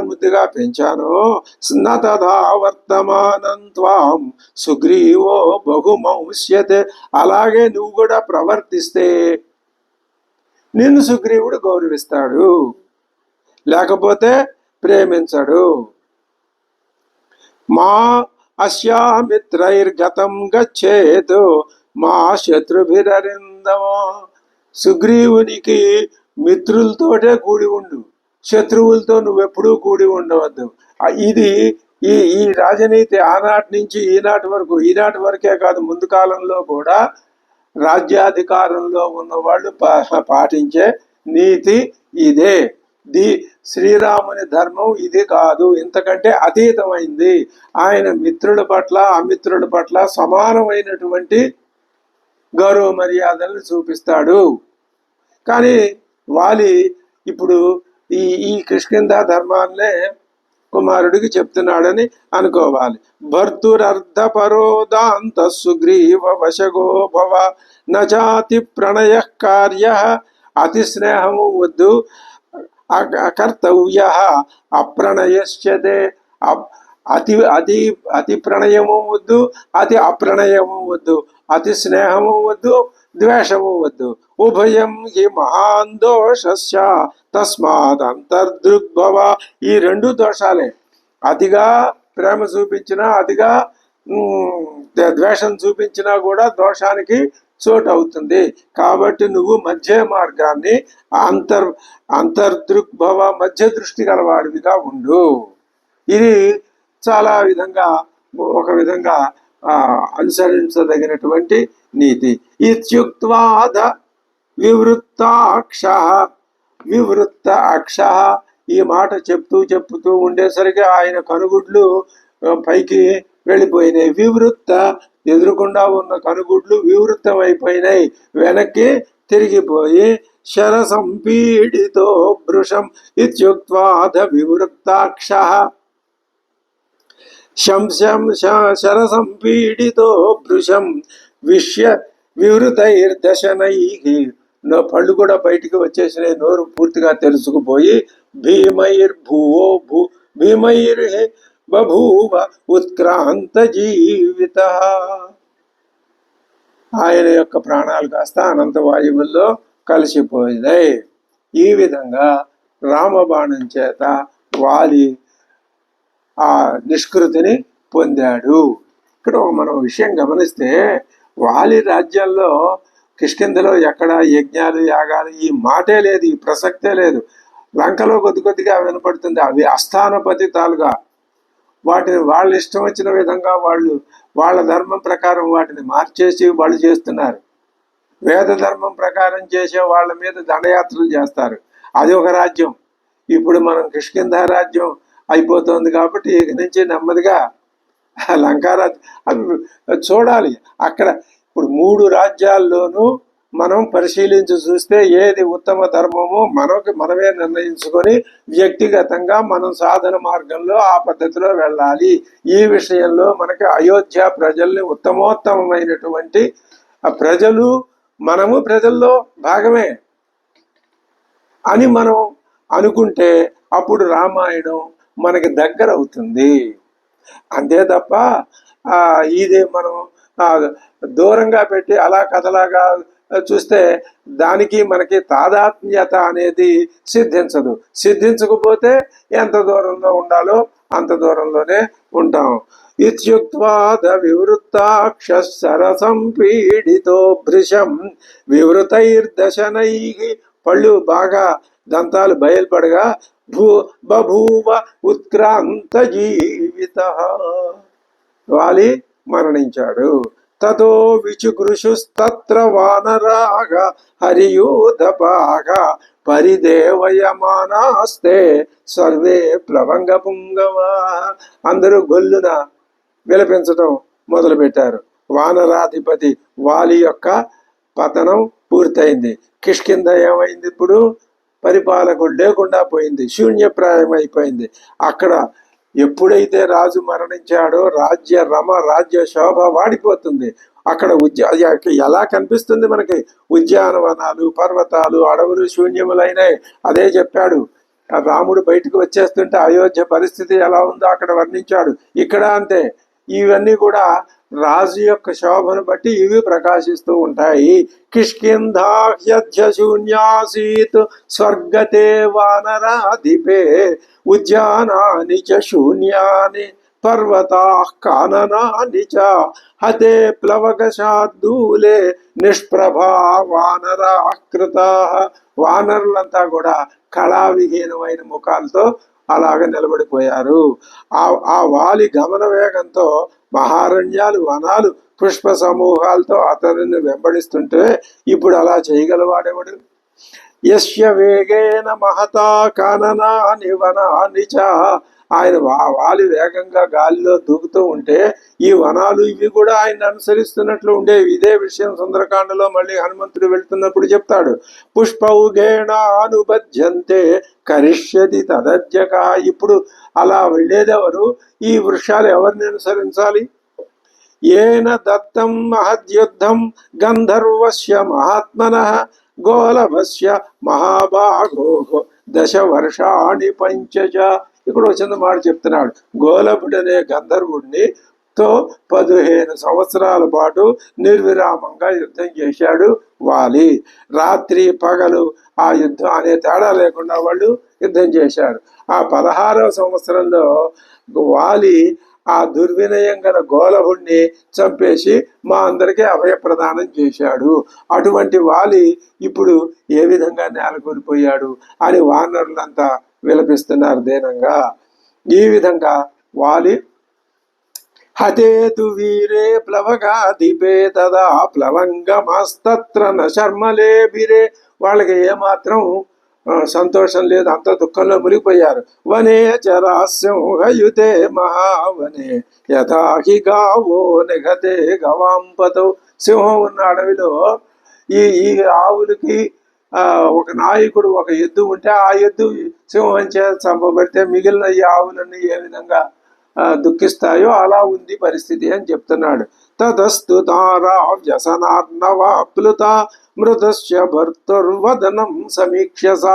ముద్దుగా పెంచానో, నతదా వర్తమానం త్వాం సుగ్రీవో బహుమంస్యతే, అలాగే నువ్వు కూడా ప్రవర్తిస్తే నిన్ను సుగ్రీవుడు గౌరవిస్తాడు, లేకపోతే ప్రేమించడు. మా అస్యామిత్రైర్గతం గచ్చేత్ మా శత్రుభిరరిందమో. సుగ్రీవునికి మిత్రులతోటే కూడి ఉండు, శత్రువులతో నువ్వెప్పుడూ కూడి ఉండవద్దు. ఇది ఈ రాజనీతి ఆనాటి నుంచి ఈనాటి వరకే కాదు, ముందు కాలంలో కూడా రాజ్యాధికారంలో ఉన్న వాళ్ళు పాటించే నీతి ఇదే. శ్రీరాముని ధర్మం ఇది కాదు, ఇంతకంటే అతీతమైంది. ఆయన మిత్రుల పట్ల అమిత్రుల పట్ల సమానమైనటువంటి గౌరవ మర్యాదలను చూపిస్తాడు. కానీ వాలి ఇప్పుడు ఈ కిష్కింధ ధర్మాన్నే కుమారుడికి చెప్తున్నాడని అనుకోవాలి. భర్తురర్ధ పరోదాంత సుగ్రీవ వశగో భవ నచాతి ప్రణయ కార్య, అతి స్నేహము వద్దు, అకర్తవ్య అప్రణయశ్చతే, అతి ప్రణయము వద్దు, అతి అప్రణయము వద్దు, అతి స్నేహము వద్దు, ద్వేషము వద్దు. ఉభయం హి మహాన్ దోషస్య తస్మాత్ అంతర్దృగ్భవ. ఈ 2 దోషాలే. అతిగా ప్రేమ చూపించినా అతిగా ద్వేషం చూపించినా కూడా దోషానికి చోటు అవుతుంది. కాబట్టి నువ్వు మధ్య మార్గాన్ని అంతర్దృగ్భవ, మధ్య దృష్టి గలవాడివిగా ఉండు. ఇది చాలా ఒక విధంగా అనుసరించదగినటువంటి నీతి. ఇత్యుక్త్వాద వివృత్త అక్ష, ఈ మాట చెప్తూ ఉండేసరికి ఆయన కనుగుడ్లు పైకి వెళ్ళిపోయినాయి. వివృత్త, ఎదురుకుండా ఉన్న కనుగుడ్లు వివృత్తం అయిపోయినాయి, వెనక్కి తిరిగిపోయి శరసంపీడితో భృశం ఇత్యుక్త్వాద వివృత్తాక్ష. శరసంపీడితో భృశం వివృతైర్దశనైః, పళ్ళు కూడా బయటికి వచ్చేసినాయి, నోరు పూర్తిగా తెరుచుకుపోయి భీమైర్ బభూవ ఉత్క్రాంత జీవిత. ఆయన యొక్క ప్రాణాలు కాస్త అనంత వాయువుల్లో కలిసిపోయినాయి. ఈ విధంగా రామబాణం చేత వాలి ఆ నిష్కృతిని పొందాడు. ఇక్కడ మనం విషయం గమనిస్తే వాలి రాజ్యాల్లో కిష్కింధలో ఎక్కడ యజ్ఞాలు యాగాలు ఈ మాటే లేదు, ఈ ప్రసక్తే లేదు. లంకలో కొద్ది కొద్దిగా వినపడుతుంది. అవి అస్థాన పతితాలుగా వాటిని వాళ్ళ ఇష్టం వచ్చిన విధంగా వాళ్ళ ధర్మం ప్రకారం వాటిని మార్చేసి వాళ్ళు చేస్తున్నారు. వేద ధర్మం ప్రకారం చేసే వాళ్ళ మీద దండయాత్రలు చేస్తారు. అది ఒక రాజ్యం. ఇప్పుడు మనం కిష్కింధ రాజ్యం అయిపోతుంది కాబట్టి ఇక నుంచి నెమ్మదిగా లంకారాజ్యం చూడాలి. అక్కడ ఇప్పుడు 3 రాజ్యాల్లోనూ మనం పరిశీలించి చూస్తే ఏది ఉత్తమ ధర్మమో మనమే నిర్ణయించుకొని వ్యక్తిగతంగా మనం సాధన మార్గంలో ఆ పద్ధతిలో వెళ్ళాలి. ఈ విషయంలో మనకి అయోధ్య ప్రజల్ని ఉత్తమోత్తమైనటువంటి ప్రజలు, మనము ప్రజల్లో భాగమే అని మనం అనుకుంటే అప్పుడు రామాయణం మనకి దగ్గర అవుతుంది. అంతే తప్ప ఇది మనం దూరంగా పెట్టి అలా కథలాగా చూస్తే దానికి మనకి తాదాత్మ్యత అనేది సిద్ధించకపోతే ఎంత దూరంలో ఉండాలో అంత దూరంలోనే ఉంటాం. ఇత్యుక్త్వాద వివృత్తాక్షరసం పీడితో భృశం వివృతైర్దశనై, పళ్ళు బాగా దంతాలు బయలుపడగా బభూవ ఉత్క్రాంత జీవిత, వాలి మరణించాడు. తతో విచుకృషుస్తత్ర వానరాగ హరియూధపాగ పరిదేవయమానాస్తే సర్వే ప్లవంగ పుంగవ. అందరూ గొల్లున విలపించడం మొదలుపెట్టారు. వానరాధిపతి వాలి యొక్క పతనం పూర్తయింది. కిష్కింధ ఏమైంది? ఇప్పుడు పరిపాలకుడు లేకుండా పోయింది, శూన్యప్రాయం అయిపోయింది. అక్కడ ఎప్పుడైతే రాజు మరణించాడో రాజ్య శోభ వాడిపోతుంది. అక్కడ ఎలా కనిపిస్తుంది మనకి? ఉద్యానవనాలు, పర్వతాలు, అడవులు శూన్యములైనాయి. అదే చెప్పాడు. రాముడు బయటకు వచ్చేస్తుంటే అయోధ్య పరిస్థితి ఎలా ఉందో అక్కడ వర్ణించాడు. ఇక్కడ అంతే. ఇవన్నీ కూడా రాజు యొక్క శోభను బట్టి ఇవి ప్రకాశిస్తూ ఉంటాయి. కిష్కింధాహ్యధ్య శూన్యాసీత్ స్వర్గతే వానరాధిపే ఉద్యానాని చ శూన్యాని పర్వతాః కాననాని చ హతే ప్లవగశార్దూలే నిష్ప్రభా వానరాః కృతాః. వానరులంతా కూడా కళావిహీనమైన ముఖాలతో అలాగ నిలబడిపోయారు. ఆ వాలి గమన వేగంతో మహారణ్యాలు, వనాలు, పుష్ప సమూహాలతో అతనిని వెంబడిస్తుంటే ఇప్పుడు అలా చేయగలవాడెవడు? యస్య వేగేన మహతా కాననాని వనాని చ. ఆయన వాలి వేగంగా గాలిలో దూకుతూ ఉంటే ఈ వనాలు ఇవి కూడా ఆయన అనుసరిస్తున్నట్లు ఉండేవి. ఇదే విషయం సుందరకాండలో మళ్ళీ హనుమంతుడు వెళ్తున్నప్పుడు చెప్తాడు. పుష్పౌగేణ అనుబధ్యంతే కరిష్యతి తదజ్జక. ఇప్పుడు అలా వెళ్ళేదెవరు? ఈ వృక్షాలు ఎవరిని అనుసరించాలి? ఏన దత్తం మహద్యుద్ధం గంధర్వస్య మహాత్మనః గోలభస్య మహాబాహో 10 వర్షాణి పంచచ. ఇక్కడ వచ్చిన మాట చెప్తున్నాడు. గోలభుడనే గంధర్వుడిని తో 15 సంవత్సరాల పాటు నిర్విరామంగా యుద్ధం చేశాడు వాలి. రాత్రి పగలు ఆ యుద్ధం అనే తేడా లేకుండా వాళ్ళు యుద్ధం చేశారు. ఆ 16వ సంవత్సరంలో వాలి ఆ దుర్వినయం గల గోలభుణ్ణి చంపేసి మా అందరికీ అభయప్రదానం చేశాడు. అటువంటి వాలి ఇప్పుడు ఏ విధంగా నేలకూలిపోయాడు అని వానరులంతా విలపిస్తున్నారు దీనంగా. ఈ విధంగా వాలి హతేతు వీరే ప్లవగాధిపే తదా ప్లవంగమస్తత్ర న శర్మలేభిరే. వాళ్ళకి ఏమాత్రం సంతోషం లేదు, అంత దుఃఖంలో మునిగిపోయారు. వనే చరాస్యంహయుతే మహావనే యథాహి గావో నిఘతే గవాంపతో. సింహం ఉన్న అడవిలో ఈ ఆవులకి ఒక నాయకుడు ఒక ఎద్దు ఉంటే ఆ ఎద్దు సింహం చేత చంపబడితే మిగిలిన ఈ ఆవులన్నీ ఏ విధంగా దుఃఖిస్తాయో అలా ఉంది పరిస్థితి అని చెప్తున్నాడు. తదస్తు తారా వ్యసనార్ణవ ప్లుత మృతస్య భర్తుర్వదనం సమీక్షస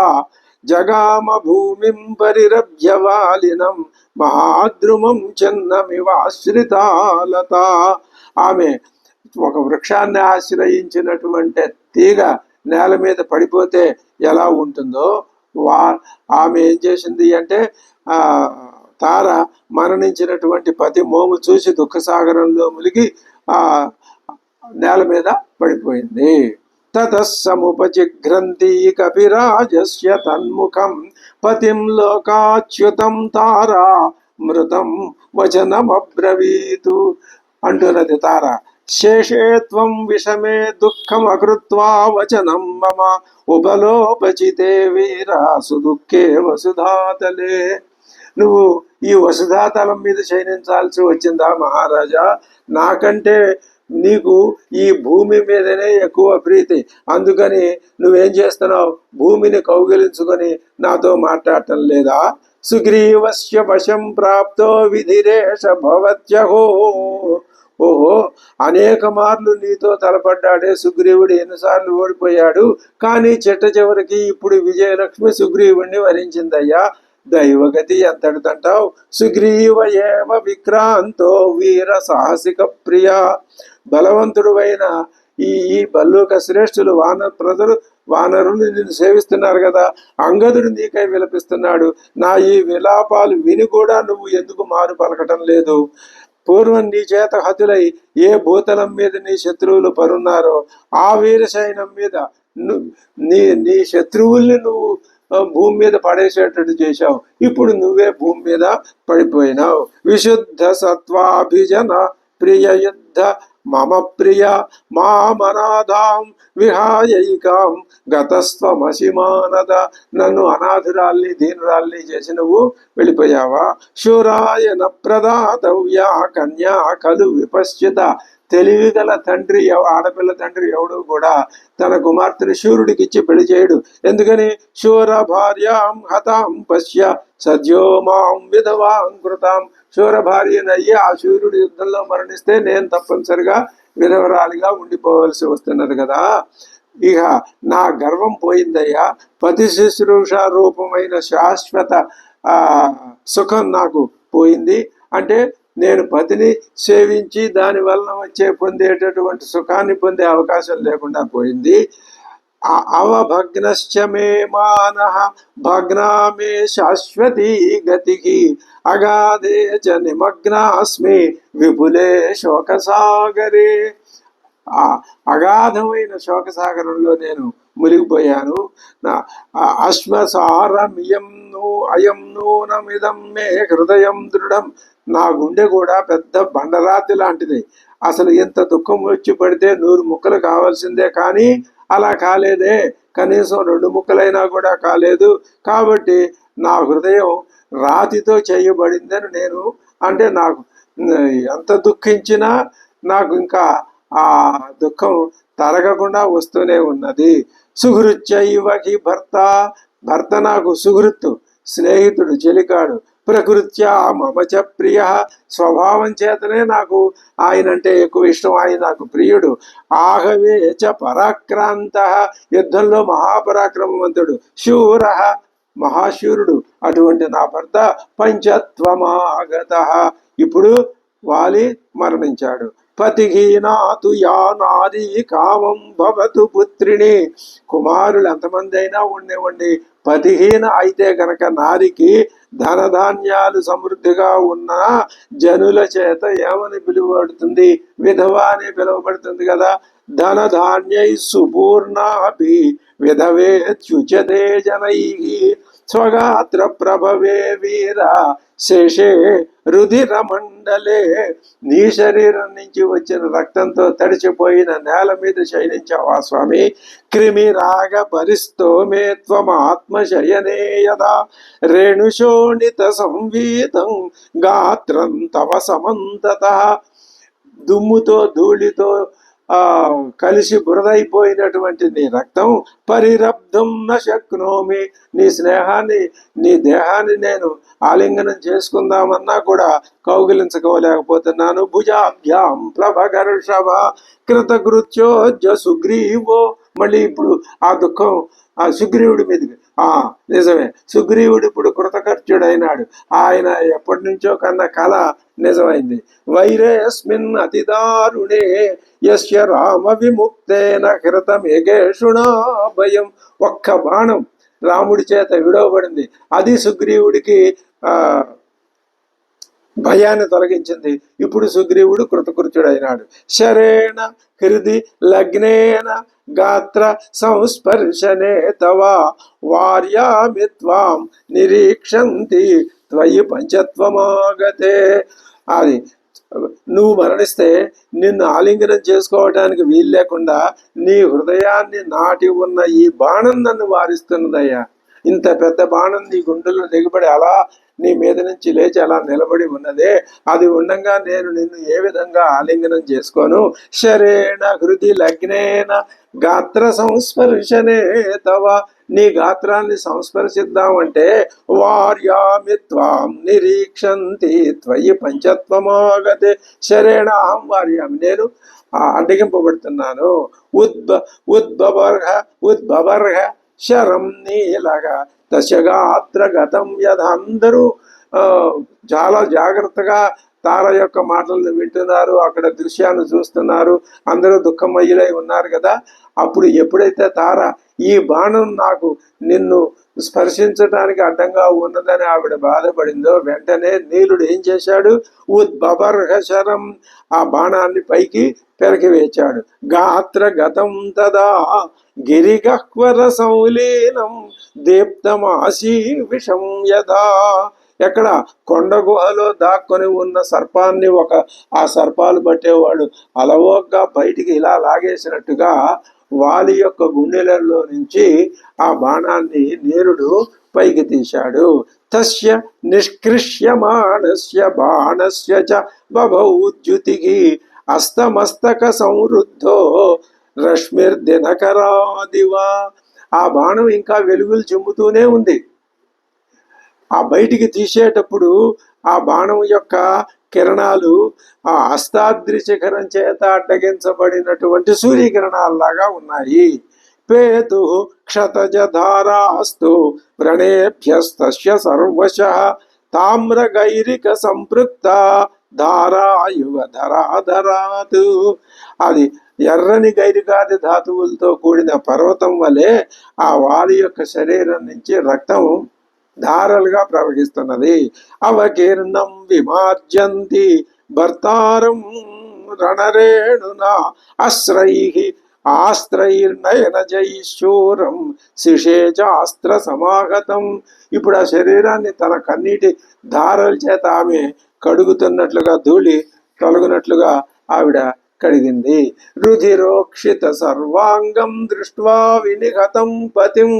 జగామ భూమిం పరిరభ్యవాలినం మహాద్రుమం చిన్నమివాశ్రితాలత. ఆమె ఒక వృక్షాన్ని ఆశ్రయించినటువంటి తీగ నేల మీద పడిపోతే ఎలా ఉంటుందో ఆమె ఏం చేసింది అంటే తార మరణించినటువంటి పతి మోము చూసి దుఃఖసాగరంలో మునిగి నేల మీద పడిపోయింది. తతస్సముపజిఘ్రంతి కపిరాజస్య తన్ముఖం పతిం లోకాచ్యుతం తారా మృతం వచనమబ్రవీతు అంటున్నది తార. శేషే త్వం విషమే దుఃఖం అకృత్వా వచనం మమ ఉపలోపచితే వీరా సుదుఃఖే వసుధాతలే. నువ్వు ఈ వసుధాతలం మీద శయనించాల్సి వచ్చిందా మహారాజా? నాకంటే నీకు ఈ భూమి మీదనే ఎక్కువ ప్రీతి, అందుకని నువ్వేం చేస్తున్నావు? భూమిని కౌగిలించుకొని నాతో మాట్లాడటం లేదా? సుగ్రీవస్య వశం ప్రాప్తో విధిరేష భవత్యహో. ఓహో, అనేక మార్లు నీతో తలపడ్డాడే సుగ్రీవుడు, ఎన్నిసార్లు ఓడిపోయాడు, కానీ చిట్ట చివరికి ఇప్పుడు విజయలక్ష్మి సుగ్రీవుణ్ణి వరించిందయ్యా. దైవగతి ఎంతటిదంటావు? సుగ్రీవ ఏవ విక్రాంతో వీర సాహసిక ప్రియ. బలవంతుడు అయిన ఈ బల్లూక శ్రేష్ఠులు వానరులు నిన్ను సేవిస్తున్నారు కదా, అంగదుడు నీకై విలపిస్తున్నాడు. నా ఈ విలాపాలు విని కూడా నువ్వు ఎందుకు మారు పలకటం లేదు? పూర్వం నీ చేత హతులై ఏ భూతలం మీద నీ శత్రువులు పరున్నారో ఆ వీర సైన్యం మీద నీ శత్రువుల్ని నువ్వు భూమి మీద పడేసేటట్టు చేశావు. ఇప్పుడు నువ్వే భూమి మీద పడిపోయినావు. విశుద్ధ సత్వాభిజన ప్రియ యుద్ధ మమ ప్రియ మామనాథాం విహాయైకాం గతస్వమసిమానద. నన్ను అనాథురాల్ని దీనురాల్ని చేసి నువ్వు వెళ్ళిపోయావా? శూరాయన ప్రదాతవ్యా కన్యా కలు విపశ్చిత. తెలివిగల తండ్రి, ఆడపిల్ల తండ్రి ఎవడు కూడా తన కుమార్తెను శూరుడికి ఇచ్చి పెళ్లి చేయడు. ఎందుకని? శూర భార్యాం హతాం పశ్య సద్యో మాం విధవాం కృతాం. శూర భార్యనయ్యి ఆ శూరుడి యుద్ధంలో మరణిస్తే నేను తప్పనిసరిగా విధవరాలిగా ఉండిపోవలసి వస్తున్నది కదా. ఇక నా గర్వం పోయిందయ్యా. పతి శుశ్రూష రూపమైన శాశ్వత సుఖం నాకు పోయింది. అంటే నేను పతిని సేవించి దాని వలన పొందేటటువంటి సుఖాన్ని పొందే అవకాశం లేకుండా పోయింది. అవభగ్నశ్చ మే మానః భగ్నామే శాశ్వతీ గతికి అగాధే చ నిమగ్నాస్మి విపులే శోకసాగరే. అగాధమైన శోకసాగరంలో నేను మునిగిపోయాను. అశ్మసారమియం అయం నూనమిదం మే హృదయం దృఢం. నా గుండె కూడా పెద్ద బండరాతి లాంటిది. అసలు ఎంత దుఃఖం వచ్చి పడితే 100 ముక్కలు కావాల్సిందే, కానీ అలా కాలేదే. కనీసం 2 ముక్కలైనా కూడా కాలేదు. కాబట్టి నా హృదయం రాతితో చేయబడిందని నేను అంటే నాకు ఎంత దుఃఖించినా నాకు ఇంకా ఆ దుఃఖం తరగకుండా వస్తూనే ఉన్నది. సుహృత్యైవకి భర్త నాకు సుహృత్తు, స్నేహితుడు, చెలికాడు. ప్రకృత్యా మమచ ప్రియ. స్వభావం చేతనే నాకు ఆయన అంటే ఎక్కువ ఇష్టం, ఆయన నాకు ప్రియుడు. ఆహవే చ పరాక్రాంత. యుద్ధంలో మహాపరాక్రమవంతుడు. శూర మహాశూరుడు. అటువంటి నా భర్త పంచత్వమాగత. ఇప్పుడు వాలి మరణించాడు. పతిహీనాతు యా నారీ కామం భవతు పుత్రిని. కుమారులు ఎంతమంది అయినా ఉండేవండి, పతిహీన అయితే గనక నారికి ధనధాన్యాలు సమృద్ధిగా ఉన్న జనుల చేత ఏమని పిలువబడుతుంది? విధవ అని పిలువబడుతుంది కదా. ధనధాన్యై సుపూర్ణాపి విధవేత్యుచ్యతే జనైః స్వగాత్ర ప్రభవే వీర శేషే రుధిర మండలే. నీ శరీరం నుంచి వచ్చిన రక్తంతో తడిచిపోయిన నేల మీద శయనించావా స్వామి? క్రిమి రాగ పరిస్థో మే త్వమాత్మశయనే యదా రేణుశోణిత సంవీతం గాత్రం తవ సమంతతః. దుమ్ముతో ధూళితో కలిసి బురదైపోయినటువంటి నీ రక్తం పరిరబ్ధం న శక్నోమి. నీ స్నేహాన్ని, నీ దేహాన్ని నేను ఆలింగనం చేసుకుందామన్నా కూడా కౌగిలించుకోలేకపోతున్నాను. భుజాభ్యాం ప్లవగర్షవ కృతకృత్యోజ్య సుగ్రీవో. మళ్ళీ ఇప్పుడు ఆ దుఃఖం ఆ సుగ్రీవుడి మీదకి, నిజమే. సుగ్రీవుడు ఇప్పుడు కృతకర్త్యుడైనాడు. ఆయన ఎప్పటి నుంచో కన్నా కళ నిజమైంది. వైరేస్మిన్ అతిదారుణే యస్య రామ విముక్తేన హృతమేఘేషుణా భయం. ఒక్క బాణం రాముడి చేత విడవబడింది. అది సుగ్రీవుడికి భయాన్ని తొలగించింది. ఇప్పుడు సుగ్రీవుడు కృతకృత్యుడైనాడు. శరేణ హృది లగ్నేన గాత్ర సంస్పర్శనే తవ వార్యామిత్వాం నిరీక్షంతి త్వయి పంచత్వమాగతే. అది నువ్వు మరణిస్తే నిన్ను ఆలింగనం చేసుకోవటానికి వీలు లేకుండా నీ హృదయాన్ని నాటి ఉన్న ఈ బాణం నన్ను వారిస్తున్నదయ్యా. ఇంత పెద్ద బాణం నీ గుండెల్లో దిగబడి అలా నీ మీద నుంచి లేచి అలా నిలబడి ఉన్నదే, అది ఉండగా నేను నిన్ను ఏ విధంగా ఆలింగనం చేసుకోను. శరేణ హృది లగ్నేన గాత్ర సంస్పర్శనే తవ. నీ గాత్రాన్ని సంస్పర్శిద్దామంటే వార్యామి త్వాం నిరీక్షంతి త్వయి పంచత్వమాగతే. శరేణ అహం వార్యామి, నేను అడ్డగింపబడుతున్నాను. ఉద్బవర్హ శరం నీలగా దశగాత్ర గతం యథ. అందరూ చాలా జాగ్రత్తగా తార యొక్క మాటలను వింటున్నారు, అక్కడ దృశ్యాన్ని చూస్తున్నారు, అందరూ దుఃఖమయ్యులై ఉన్నారు కదా. అప్పుడు ఎప్పుడైతే తార ఈ బాణం నాకు నిన్ను స్పర్శించడానికి అడ్డంగా ఉన్నదని ఆవిడ బాధపడిందో, వెంటనే నీలుడు ఏం చేశాడు? ఉద్బర్హశరం, ఆ బాణాన్ని పైకి పెరకివేచాడు. గాత్ర గతం తదా గిరిగహ్వర సంలీనం దీప్తమాసీ విషం యథా. ఎక్కడ కొండ గుహలో దాక్కొని ఉన్న సర్పాన్ని ఆ సర్పాలు పట్టేవాడు అలవోగ్గా బయటికి ఇలా లాగేసినట్టుగా వాలి యొక్క గుండెలలో నుంచి ఆ బాణాన్ని నీరుడు పైకి తీశాడు. తస్య నిష్కృష్యమాణస్య బాణస్య చ బభౌద్యుతికి అస్తమస్తక సంవృద్ధో రశ్మిర్దినకరాదివా. ఆ బాణం ఇంకా వెలుగులు చెమ్ముతూనే ఉంది. ఆ బయటికి తీసేటప్పుడు ఆ బాణం యొక్క కిరణాలు ఆ అష్టాద్రి శిఖరం చేత అడ్డగించబడినటువంటి సూర్యకిరణాల్లాగా ఉన్నాయి. పేతు క్షతజధారాస్తు వ్రణేభ్యస్తస్య సర్వశః తామ్రగైరిక సంపృక్త ధారాయువ ధరాధరాతు. అది ఎర్రని గైరికాది ధాతువులతో కూడిన పర్వతం వలె ఆ వాలి యొక్క శరీరం నుంచి రక్తం ధారలుగా ప్రవహిస్తున్నది. అవకీర్ణం విమార్జంతి భర్తారం రణరేణున ఆస్త్రైర్నయన జైశూరం శిషేచాస్త్ర సమాగతం. ఇప్పుడు ఆ శరీరాన్ని తన కన్నీటి ధారల చేత ఆమె కడుగుతున్నట్లుగా, ధూళి తొలగినట్లుగా ఆవిడ కడిగింది. రుధిరోక్షిత సర్వాంగం దృష్ట్వా వినిహతం పతిం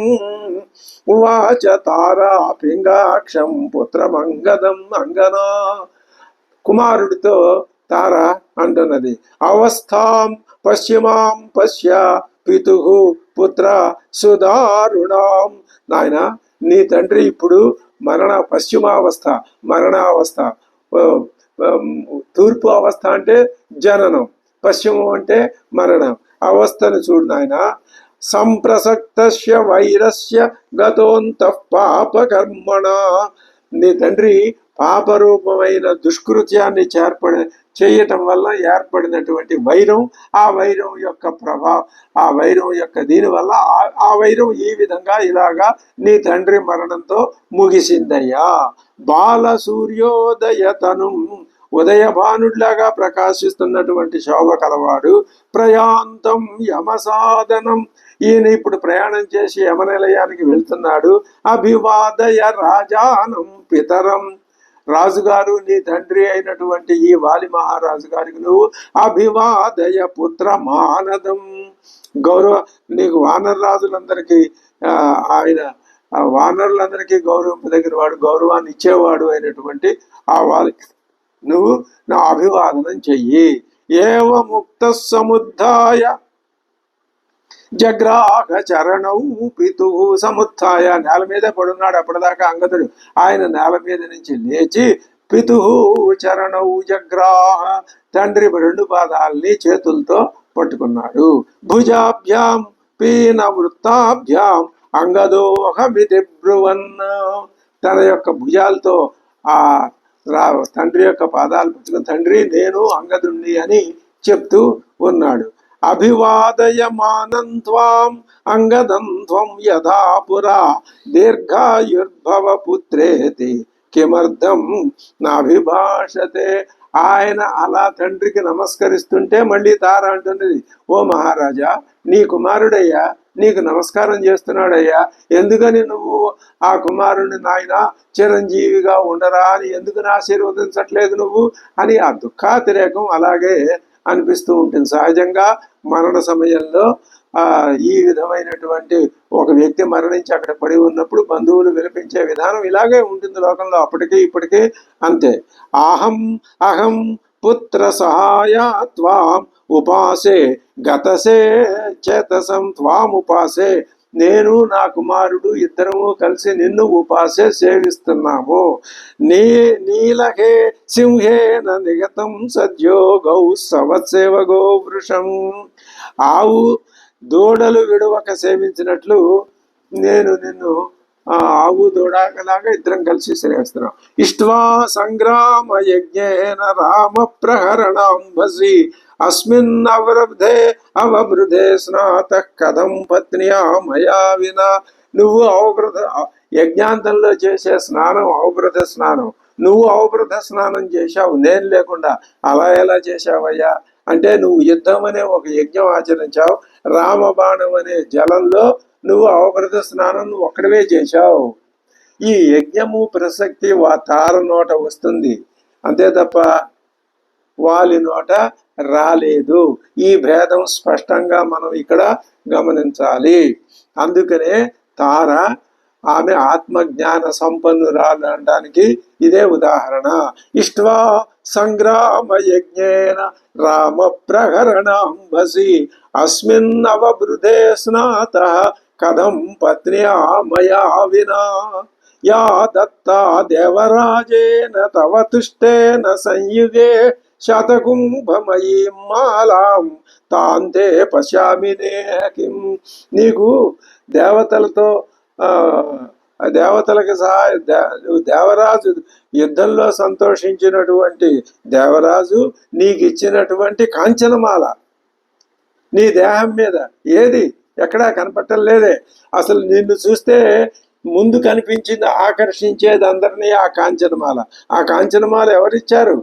ఉవాచ తారా పింగాక్షం పుత్రమంగదం అంగనా. కుమారుడితో తార అంటున్నది, అవస్థాం పశ్చిమాం పశ్య పితుః పుత్ర సుదారుణాం. నాయన, నీ తండ్రి ఇప్పుడు పశ్చిమావస్థ, మరణావస్థ. తూర్పు అవస్థ అంటే జననం, పశ్చిమం అంటే మరణం. అవస్థను చూడు నాయన. సంప్రసక్తస్య వైరస్య గతోంతః పాపకర్మణ. నీ తండ్రి పాపరూపమైన దుష్కృత్యాన్ని చేయటం వల్ల ఏర్పడినటువంటి వైరం, ఆ వైరం యొక్క ఆ వైరం యొక్క దీనివల్ల ఆ వైరం ఈ విధంగా ఇలాగా నీ తండ్రి మరణంతో ముగిసిందయ్యా. బాల సూర్యోదయతను, ఉదయభానుడిలాగా ప్రకాశిస్తున్నటువంటి శోభ కలవాడు. ప్రయాంతం యమసాధనం, ఈయన ఇప్పుడు ప్రయాణం చేసి యమనిలయానికి వెళ్తున్నాడు. అభివాదయ రాజానం పితరం, రాజుగారు నీ తండ్రి అయినటువంటి ఈ వాలి మహారాజు గారికి నువ్వు అభివాదయ పుత్ర మానదం. నీకు వానరరాజులందరికీ ఆయన వానరులందరికీ గౌరవింపదగిన వాడు, గౌరవాన్ని ఇచ్చేవాడు అయినటువంటి ఆ వాళ్ళకి నువ్వు నా అభివాదనం చెయ్యి. ఏవ ముక్త సముద్ధాయ జగ్రాహ చరణౌ పితుః. సముత్థాయ, నేల మీదే పడున్నాడు అప్పటిదాకా అంగదుడు. ఆయన నేల మీద నుంచి లేచి పితుః చరణౌ జగ్రాహ, తండ్రి 2 పాదాలని చేతులతో పట్టుకున్నాడు. భుజాభ్యాం పీన వృత్తాభ్యాం అంగదోహమితి బ్రువన్, తన యొక్క భుజాలతో ఆ తండ్రి యొక్క పాదాలు పుచ్చుకుని తండ్రి నేను అంగదుణ్ణి అని చెప్తూ ఉన్నాడు. అభివాదయమానం త్వాం అంగదం త్వం యథా పురా దీర్ఘాయుర్భవ పుత్రేతి కిమర్థం నాభిభాషతే. ఆయన అలా తండ్రికి నమస్కరిస్తుంటే మళ్ళీ తార అంటున్నది, ఓ మహారాజా నీ కుమారుడయ్యా నీకు నమస్కారం చేస్తున్నాడయ్యా, ఎందుకని నువ్వు ఆ కుమారుని నాయన చిరంజీవిగా ఉండరా అని ఎందుకని ఆశీర్వదించట్లేదు నువ్వు అని ఆ దుఃఖాతిరేకం అలాగే అనిపిస్తూ ఉంటుంది. సహజంగా మరణ సమయంలో ఈ విధమైనటువంటి ఒక వ్యక్తి మరణించి అక్కడ పడి ఉన్నప్పుడు బంధువులు విలపించే విధానం ఇలాగే ఉంటుంది లోకంలో, అప్పటికీ ఇప్పటికీ అంతే. అహం పుత్ర సహాయ త్వాం ఉపాసే గతసే చేతసం త్వాం ఉపాసే, నేను నా కుమారుడు ఇద్దరము కలిసి నిన్ను ఉపాసే సేవిస్తున్నాము. నీలహే సింహేన నిగతం సద్యో గౌ సవత్సేవ గో వృషం, ఆవు దూడలు విడవక సేవించినట్లు నేను నిన్ను ఆవు దూడలాగా ఇద్దరం కలిసి సేవిస్తున్నాం. ఇష్ట్వా సంగ్రామ యజ్ఞేన రామ ప్రహరణాంబసి అస్మిన్ అవబృధే స్నాత కథం పత్నియా మయా వినా. నువ్వు యజ్ఞాంతంలో చేసే స్నానం అవబృధ స్నానం, నువ్వు అవబృధ స్నానం చేశావు నేను లేకుండా, అలా ఎలా చేశావయ్యా అంటే నువ్వు యుద్ధం అనే ఒక యజ్ఞం ఆచరించావు, రామబాణం అనే జలంలో నువ్వు అవబృధ స్నానం నువ్వు ఒక్కడవే చేశావు. ఈ యజ్ఞము ప్రసక్తి తార నోట వస్తుంది అంతే తప్ప వాలి నోట రాలేదు. ఈ భేదం స్పష్టంగా మనం ఇక్కడ గమనించాలి. అందుకనే తార ఆమె ఆత్మజ్ఞాన సంపన్నురాలు అనడానికి ఇదే ఉదాహరణ. ఇష్ట్వా సంగ్రామ యజ్ఞేన రామ ప్రహరణాంబసి అస్మిన్ అవబృధే స్నాత కథం పత్న్యా మయా వినా. యా దత్తా దేవరాజేన తవ తుష్టేన సంయుగే శతకుంభమయీం మాలాం తాంతే పశ్యామినే కిం. నీకు దేవతలతో దేవతలకు దేవరాజు యుద్ధంలో సంతోషించినటువంటి దేవరాజు నీకు ఇచ్చినటువంటి కాంచనమాల నీ దేహం మీద ఏది ఎక్కడా కనపట్టలేదే. అసలు నిన్ను చూస్తే ముందు కనిపించింది ఆకర్షించేది అందరినీ ఆ కాంచనమాల. ఆ కాంచనమాల ఎవరిచ్చారు?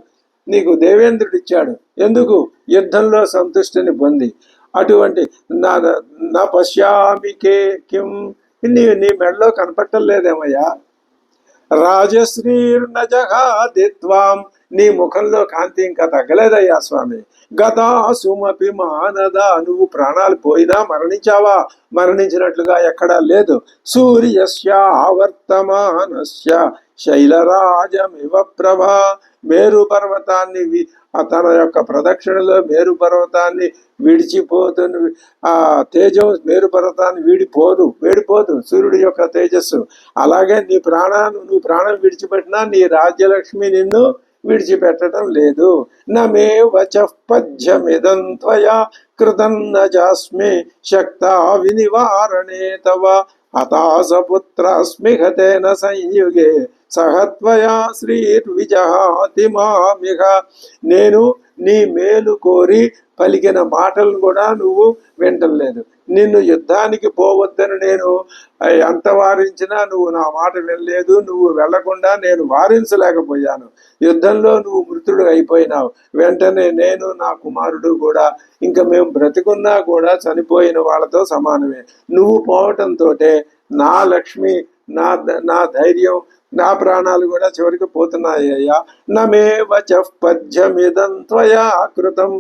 నీకు దేవేంద్రుడు ఇచ్చాడు. ఎందుకు? యుద్ధంలో సంతుష్టిని పొంది. అటువంటి నా పశ్యామికే కిం, నీ మెడలో కనపట్టలేదేమయ్యా. రాజశ్రీర్న జగాదిత్వాం, నీ ముఖంలో కాంతి ఇంకా తగ్గలేదయ్యా స్వామి. గతాసుమపి మానద, నువ్వు ప్రాణాలు పోయినా మరణించావా? మరణించినట్లుగా ఎక్కడా లేదు. సూర్యస్య ఆవర్తమానస్య శైలరాజమివ ప్రభా, మేరు పర్వతాన్ని తన యొక్క ప్రదక్షిణలో మేరు పర్వతాన్ని విడిచిపోతుంది. ఆ తేజం మేరు పర్వతాన్ని వేడిపోదు సూర్యుడి యొక్క తేజస్సు. అలాగే నువ్వు ప్రాణం విడిచిపెట్టినా నీ రాజ్యలక్ష్మి నిన్ను విడిచిపెట్టడం లేదు. నమే వచఃపద్యమిదం త్వయా కృతం నజాస్మి శక్తా వినివారణే తవ హతాసపుత్రస్మి హతేన సంయుగే సహత్వయా శ్రీర్విజహాతి మామిహ. నేను నీ మేలు కోరి పలికిన మాటలను కూడా నువ్వు వింటలేదు. నిన్ను యుద్ధానికి పోవద్దని నేను ఎంత వారించినా నువ్వు నా మాట వినలేదు. నువ్వు వెళ్లకుండా నేను వారించలేకపోయాను. యుద్ధంలో నువ్వు మృతుడు అయిపోయినావు. వెంటనే నేను నా కుమారుడు కూడా ఇంకా మేము బ్రతికున్నా కూడా చనిపోయిన వాళ్ళతో సమానమే. నువ్వు పోవటంతో నా లక్ష్మి నా ధైర్యం నా ప్రాణాలు కూడా చివరికి పోతున్నాయ్యా. నమే వచః పద్యమిదం త్వయా కృతం,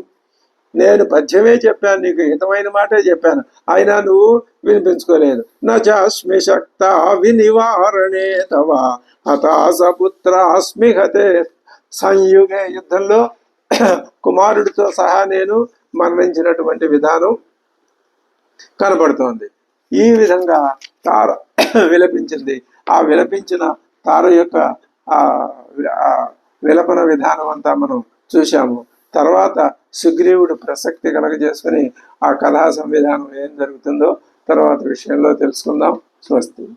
నేను పద్యమే చెప్పాను, నీకు హితమైన మాటే చెప్పాను, అయినా నువ్వు వినిపించుకోలేదు. నచాస్మి శక్త వినివారణే తవ హతాసపుత్రాస్మి హతే సంయుగే. యుద్ధంలో కుమారుడితో సహా నేను మరణించినటువంటి విధానం కనబడుతోంది. ఈ విధంగా తార విలపించింది. ఆ విలపించిన తార యొక్క విలపన విధానం అంతా మనం చూశాము. తర్వాత సుగ్రీవుడు ప్రసక్తి కలగజేసుకుని ఆ కథా సంవిధానం ఏం జరుగుతుందో తర్వాత విషయంలో తెలుసుకుందాం. స్వస్తి.